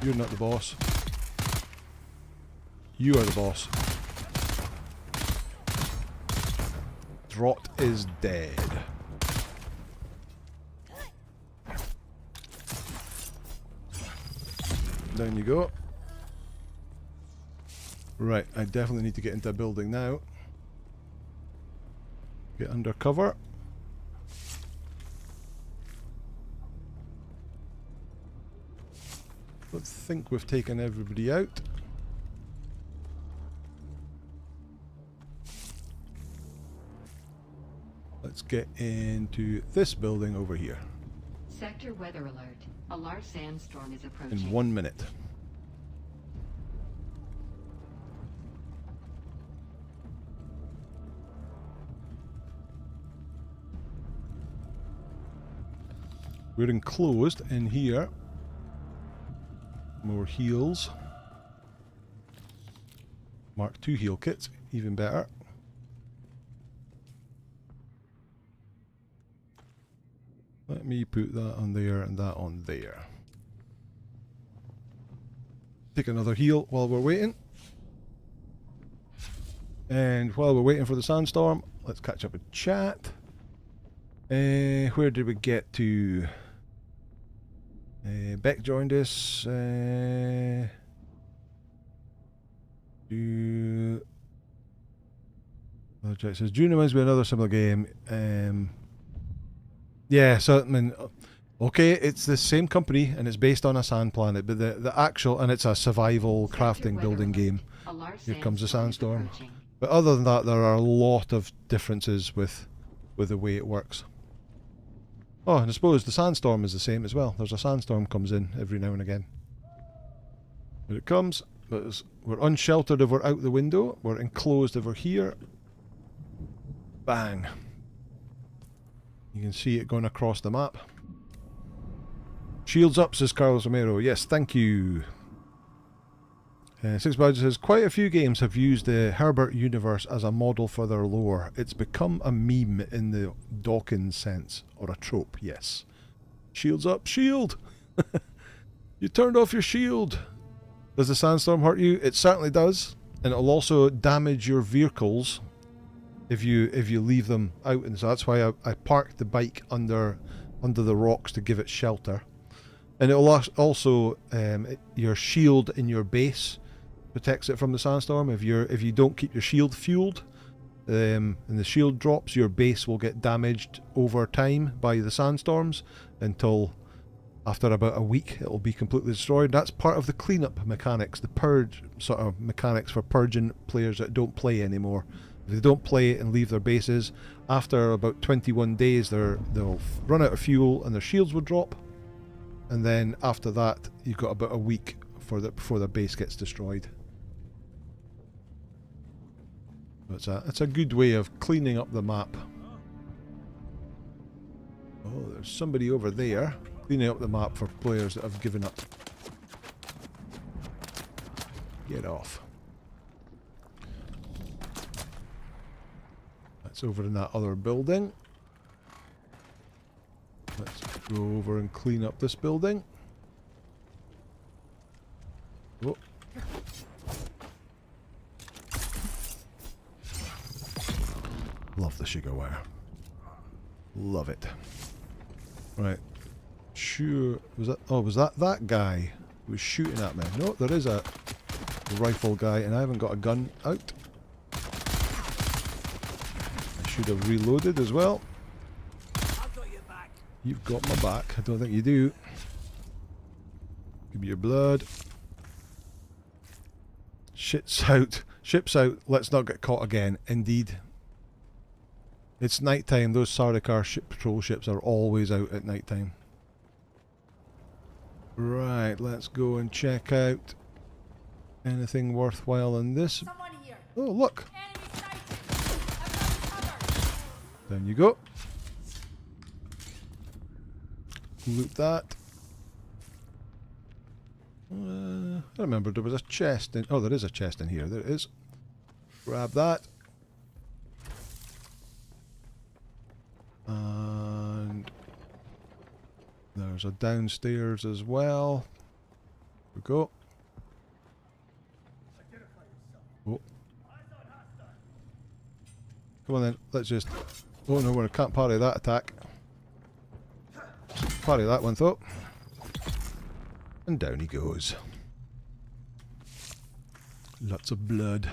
You're not the boss. You are the boss. Drot is dead. Down you go. Right, I definitely need to get into a building now. Get under cover. Don't think we've taken everybody out. Let's get into this building over here. Sector weather alert. A large sandstorm is approaching. In 1 minute. We're enclosed in here. More heals. Mark II heal kits, even better. Let me put that on there and that on there. Take another heal while we're waiting. And while we're waiting for the sandstorm, let's catch up with chat. Where did we get to? Beck joined us. Jack says, Dune reminds me of another similar game. Yeah, so I mean, okay, it's the same company and it's based on a sand planet, but the actual, and it's a survival crafting building game. Here comes the sandstorm. But other than that, there are a lot of differences with the way it works. Oh, and I suppose the sandstorm is the same as well. There's a sandstorm comes in every now and again. Here it comes. But we're unsheltered if we're out the window. We're enclosed if we're here. Bang. You can see it going across the map. Shields up, says Carlos Romero. Yes, thank you. Six Badger says, quite a few games have used the Herbert universe as a model for their lore. It's become a meme in the Dawkins sense. Or a trope, yes. Shields up, shield! You turned off your shield! Does the sandstorm hurt you? It certainly does. And it'll also damage your vehicles if you leave them out. And so that's why I parked the bike under the rocks to give it shelter. And it'll also, your shield in your base protects it from the sandstorm. If you don't keep your shield fueled, and the shield drops, your base will get damaged over time by the sandstorms until after about a week it will be completely destroyed. That's part of the cleanup mechanics, the purge sort of mechanics for purging players that don't play anymore. If they don't play and leave their bases, after about 21 days they'll run out of fuel and their shields will drop, and then after that you've got about a week before their base gets destroyed. It's a good way of cleaning up the map. Oh, there's somebody over there cleaning up the map for players that have given up. Get off. That's over in that other building. Let's go over and clean up this building. Oh. Love the sugar wire. Love it. Right. Sure. Was that guy who was shooting at me? No, there is a rifle guy and I haven't got a gun out. I should have reloaded as well. I've got your back. You've got my back. I don't think you do. Give me your blood. Shit's out. Ship's out. Let's not get caught again. Indeed. It's night time. Those Sardaukar patrol ships are always out at night time. Right, let's go and check out anything worthwhile in this. Someone here. Oh, look. Enemy sighted. I've got cover. Down you go. Loot that. I remember there was a chest in... Oh, there is a chest in here. There it is. Grab that. And there's a downstairs as well. Here we go. Oh. Come on then, let's just... Oh no, we can't parry that attack. Parry that one though. And down he goes. Lots of blood.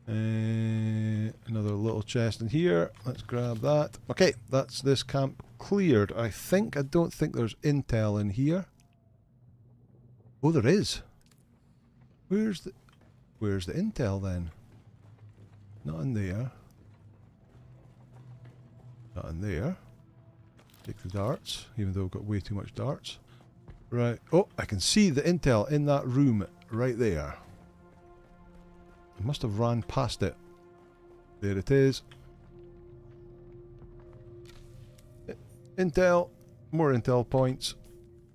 Another little chest in here. Let's grab that. Okay, that's this camp cleared. I don't think there's intel in here. Oh, there is. Where's the intel then? Not in there. Not in there. Take the darts, even though I've got way too much darts. Right. Oh, I can see the intel in that room right there. I must have ran past it. There it is. Intel. More intel points.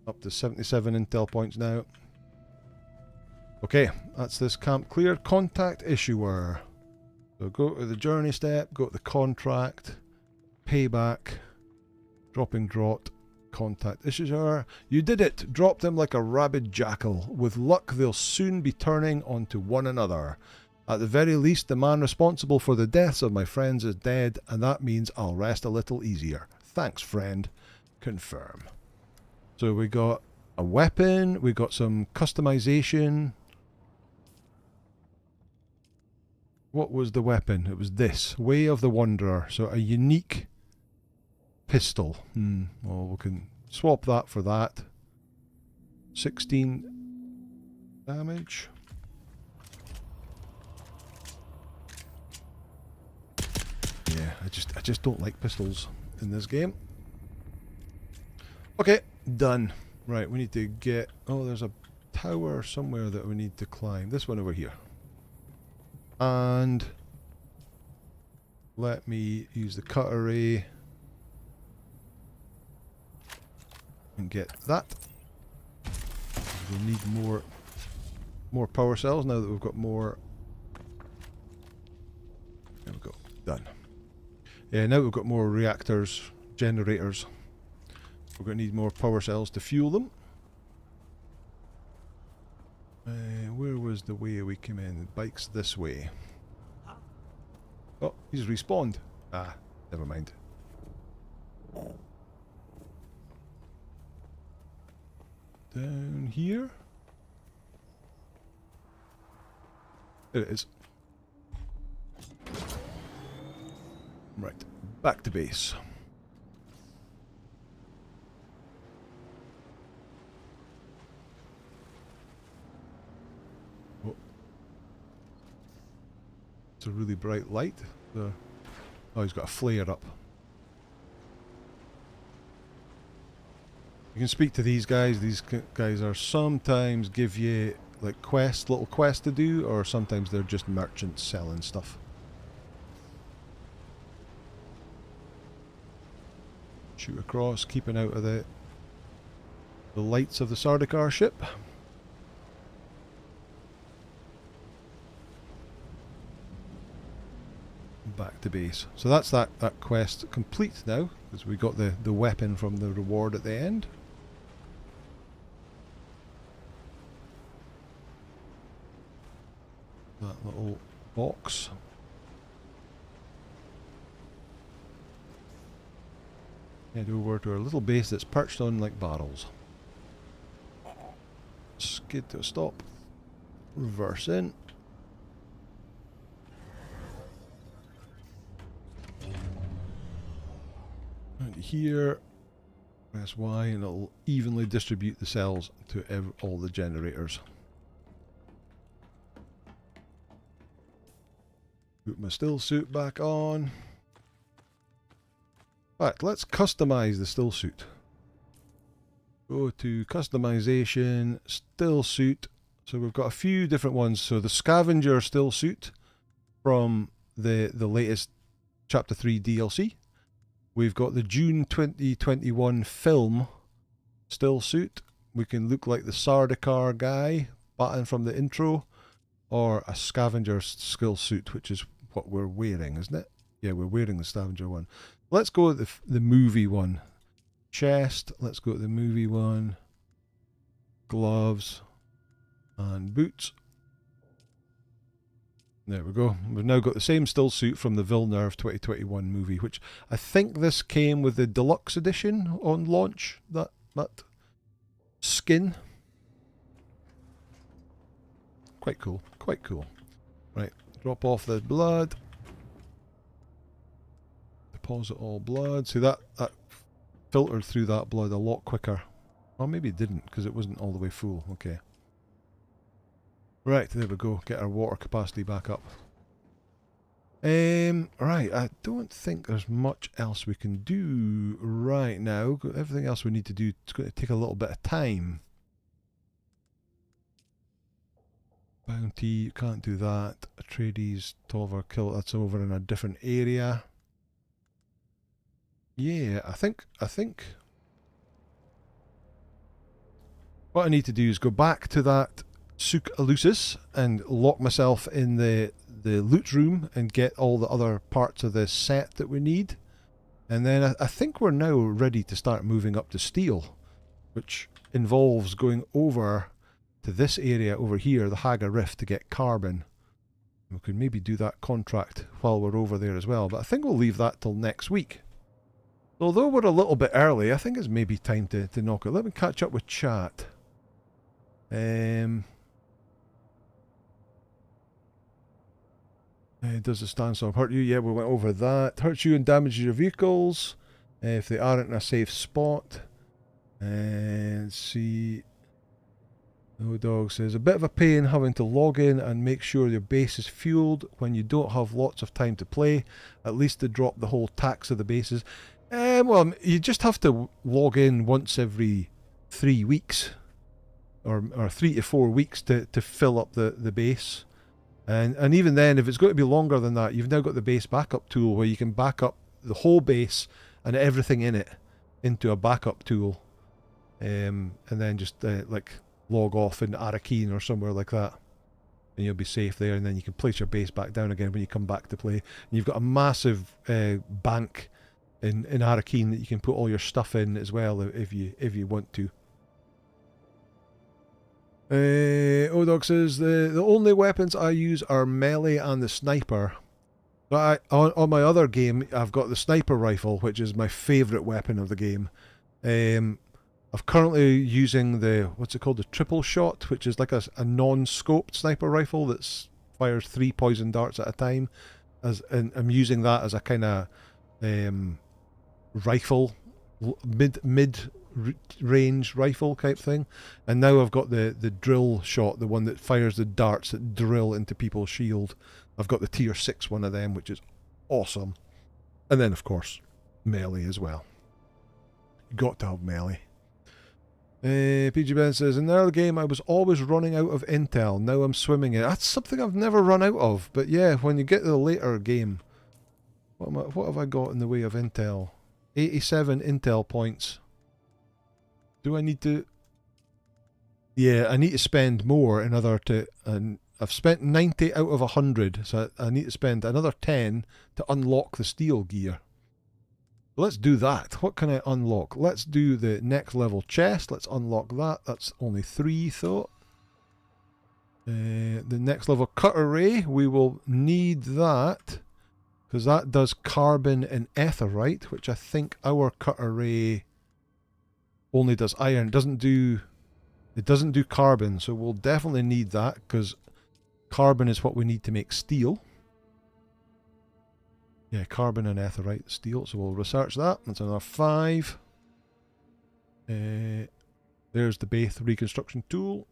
Up to 77 intel points now. Okay, that's this camp cleared. Contact issuer. So go to the journey step, go to the contract, payback, dropping draught, contact issuer. You did it! Drop them like a rabid jackal. With luck, they'll soon be turning onto one another. At the very least, the man responsible for the deaths of my friends is dead, and that means I'll rest a little easier. Thanks, friend. Confirm. So we got a weapon, we got some customization. What was the weapon? It was this. Way of the Wanderer. So a unique pistol. Well, we can swap that for that. 16 damage. Yeah, I just don't like pistols in this game. Okay, done. Right, we need to get... Oh, there's a tower somewhere that we need to climb. This one over here. And let me use the cut array and get that. We need more power cells now that we've got more. There we go. Done. Yeah, now we've got more reactors, generators. We're going to need more power cells to fuel them. Where was the way we came in? The bike's this way. Oh, he's respawned. Ah, never mind. Down here. There it is. Right, back to base. Oh. It's a really bright light. Oh, he's got a flare up. You can speak to these guys. These guys are sometimes give you like little quests to do, or sometimes they're just merchants selling stuff. Shoot across, keeping out of the lights of the Sardaukar ship. Back to base. So that's that quest complete now, because we got the weapon from the reward at the end. That little box. Head over to our little base that's perched on like barrels. Skid to a stop. Reverse in. And here, press Y and it'll evenly distribute the cells to all the generators. Put my still suit back on. Right, let's customize the still suit. Go to customization, still suit. So we've got a few different ones. So the scavenger still suit from the latest Chapter 3 DLC. We've got the June 2021 film still suit. We can look like the Sardaukar guy, Batten from the intro, or a scavenger skill suit, which is what we're wearing, isn't it? Yeah, we're wearing the scavenger one. Let's go with the movie one. Chest, let's go to the movie one. Gloves and boots. There we go. We've now got the same still suit from the Villeneuve 2021 movie, which I think this came with the deluxe edition on launch. That skin. Quite cool. Quite cool. Right, drop off the blood. Deposit all blood. See that filtered through that blood a lot quicker. Or maybe it didn't because it wasn't all the way full. Okay. Right, there we go. Get our water capacity back up. Right, I don't think there's much else we can do right now. Everything else we need to do, it's going to take a little bit of time. Bounty, you can't do that. Atreides, Tolvar, kill, that's over in a different area. Yeah, I think what I need to do is go back to that Suk Alusus and lock myself in the loot room and get all the other parts of the set that we need. And then I think we're now ready to start moving up to steel, which involves going over to this area over here, the Haga Rift, to get carbon. We could maybe do that contract while we're over there as well, but I think we'll leave that till next week. Although we're a little bit early, I think it's maybe time to knock it. Let me catch up with chat. Does the standstorm hurt you? Yeah, we went over that. Hurts you and damages your vehicles if they aren't in a safe spot. And see. No Dog says, a bit of a pain having to log in and make sure your base is fueled when you don't have lots of time to play. At least to drop the whole tax of the bases. Well, you just have to log in once every 3 weeks. or 3 to 4 weeks to fill up the base. And even then, if it's going to be longer than that, you've now got the base backup tool where you can back up the whole base and everything in it into a backup tool, and then just like log off in Arakeen or somewhere like that, and you'll be safe there. And then you can place your base back down again when you come back to play. And you've got a massive bank in Arakeen that you can put all your stuff in as well if you want to. Odog says the only weapons I use are melee and the sniper. But on my other game, I've got the sniper rifle, which is my favourite weapon of the game. I'm currently using the, what's it called, the triple shot, which is like a non-scoped sniper rifle that fires 3 poison darts at a time. And I'm using that as a kind of rifle, mid-range rifle type thing. And now I've got the drill shot, the one that fires the darts that drill into people's shield. I've got the tier 6 one of them, which is awesome. And then, of course, melee as well. Got to have melee. PG Ben says, in the early game I was always running out of intel. Now I'm swimming in it. That's something I've never run out of. But yeah, when you get to the later game, what have I got in the way of intel? 87 intel points. Do I need to... Yeah, I need to spend more in order to... I've spent 90 out of 100, so I need to spend another 10 to unlock the steel gear. Let's do that. What can I unlock? Let's do the next level chest. Let's unlock that. That's only 3 though. The next level cutter ray, we will need that because that does carbon and etherite, which I think our cutter ray only does iron. It doesn't do carbon, so we'll definitely need that because carbon is what we need to make steel. Yeah, carbon and etherite steel, so we'll research that. That's another 5. There's the base reconstruction tool.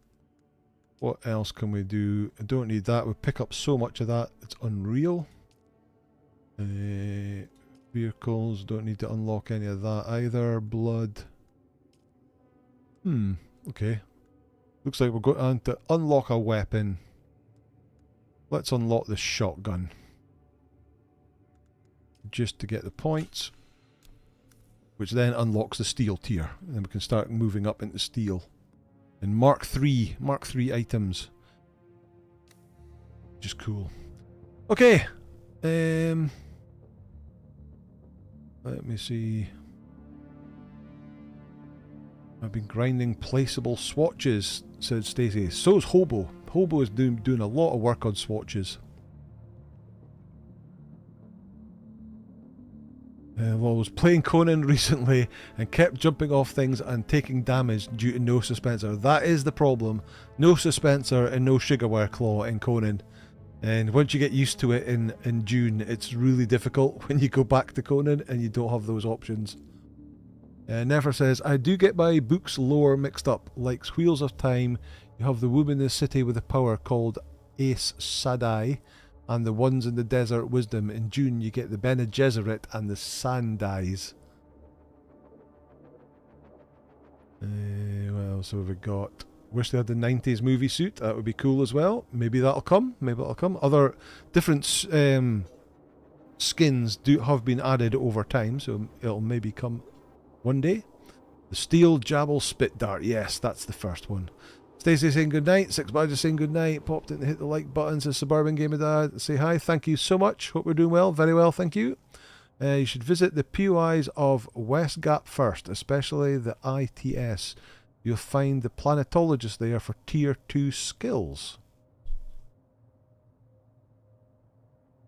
What else can we do? I don't need that. We pick up so much of that, it's unreal. Vehicles, don't need to unlock any of that either. Blood. Okay. Looks like we're going on to unlock a weapon. Let's unlock the shotgun. Just to get the points. Which then unlocks the steel tier. And then we can start moving up into steel. And Mark 3 items. Just cool. Okay. Let me see. I've been grinding placeable swatches, said Stacey. So is Hobo. Hobo is doing a lot of work on swatches. Well, I was playing Conan recently and kept jumping off things and taking damage due to no suspensor. That is the problem. No suspensor and no sugarware claw in Conan. And once you get used to it in Dune, it's really difficult when you go back to Conan and you don't have those options. Never says, I do get my book's lore mixed up. Like Wheels of Time, you have the woman in the city with the power called Aes Sedai, and the ones in the desert wisdom. In Dune, you get the Bene Gesserit and the Sandais. What else have we got? Wish they had the 90s movie suit. That would be cool as well. Maybe that'll come. Maybe that'll come. Other different skins have been added over time, so it'll maybe come one day. The Steel Jabal Spit Dart. Yes, that's the first one. Stacey saying good night. Six Badges saying good night. Popped in to hit the like button. Says Suburban Gamer Dad. Say hi. Thank you so much. Hope we're doing well. Very well, thank you. You should visit the POIs of West Gap first, especially the ITS. You'll find the planetologist there for tier 2 skills.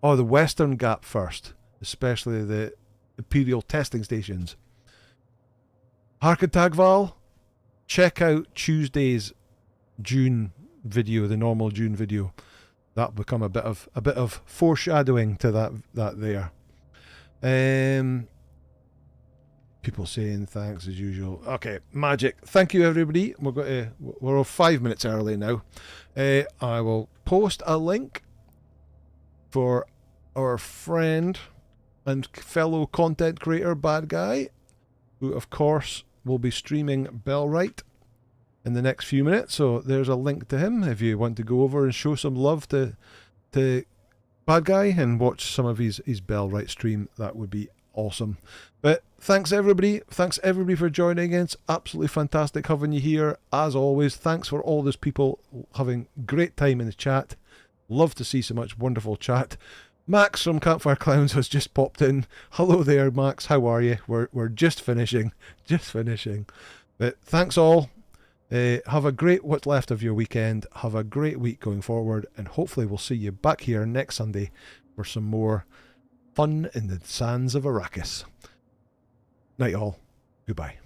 Oh, the Western Gap first, especially the Imperial testing stations. Harkin Tagval, check out Tuesday's Dune video, the normal Dune video. That'll become a bit of foreshadowing to that there. People saying thanks as usual. Okay, magic. Thank you, everybody. We're 5 minutes early now. I will post a link for our friend and fellow content creator Bad Guy, who of course will be streaming Bellright in the next few minutes, so there's a link to him if you want to go over and show some love to Bad Guy and watch some of his Bellwright stream. That would be awesome. But thanks everybody for joining in. It's absolutely fantastic having you here as always. Thanks for all those people having great time in the chat. Love to see so much wonderful chat. Max from Campfire Clowns has just popped in. Hello there, Max. How are you? We're just finishing. But thanks all. Have a great what's left of your weekend. Have a great week going forward, and hopefully we'll see you back here next Sunday for some more fun in the sands of Arrakis. Night all. Goodbye.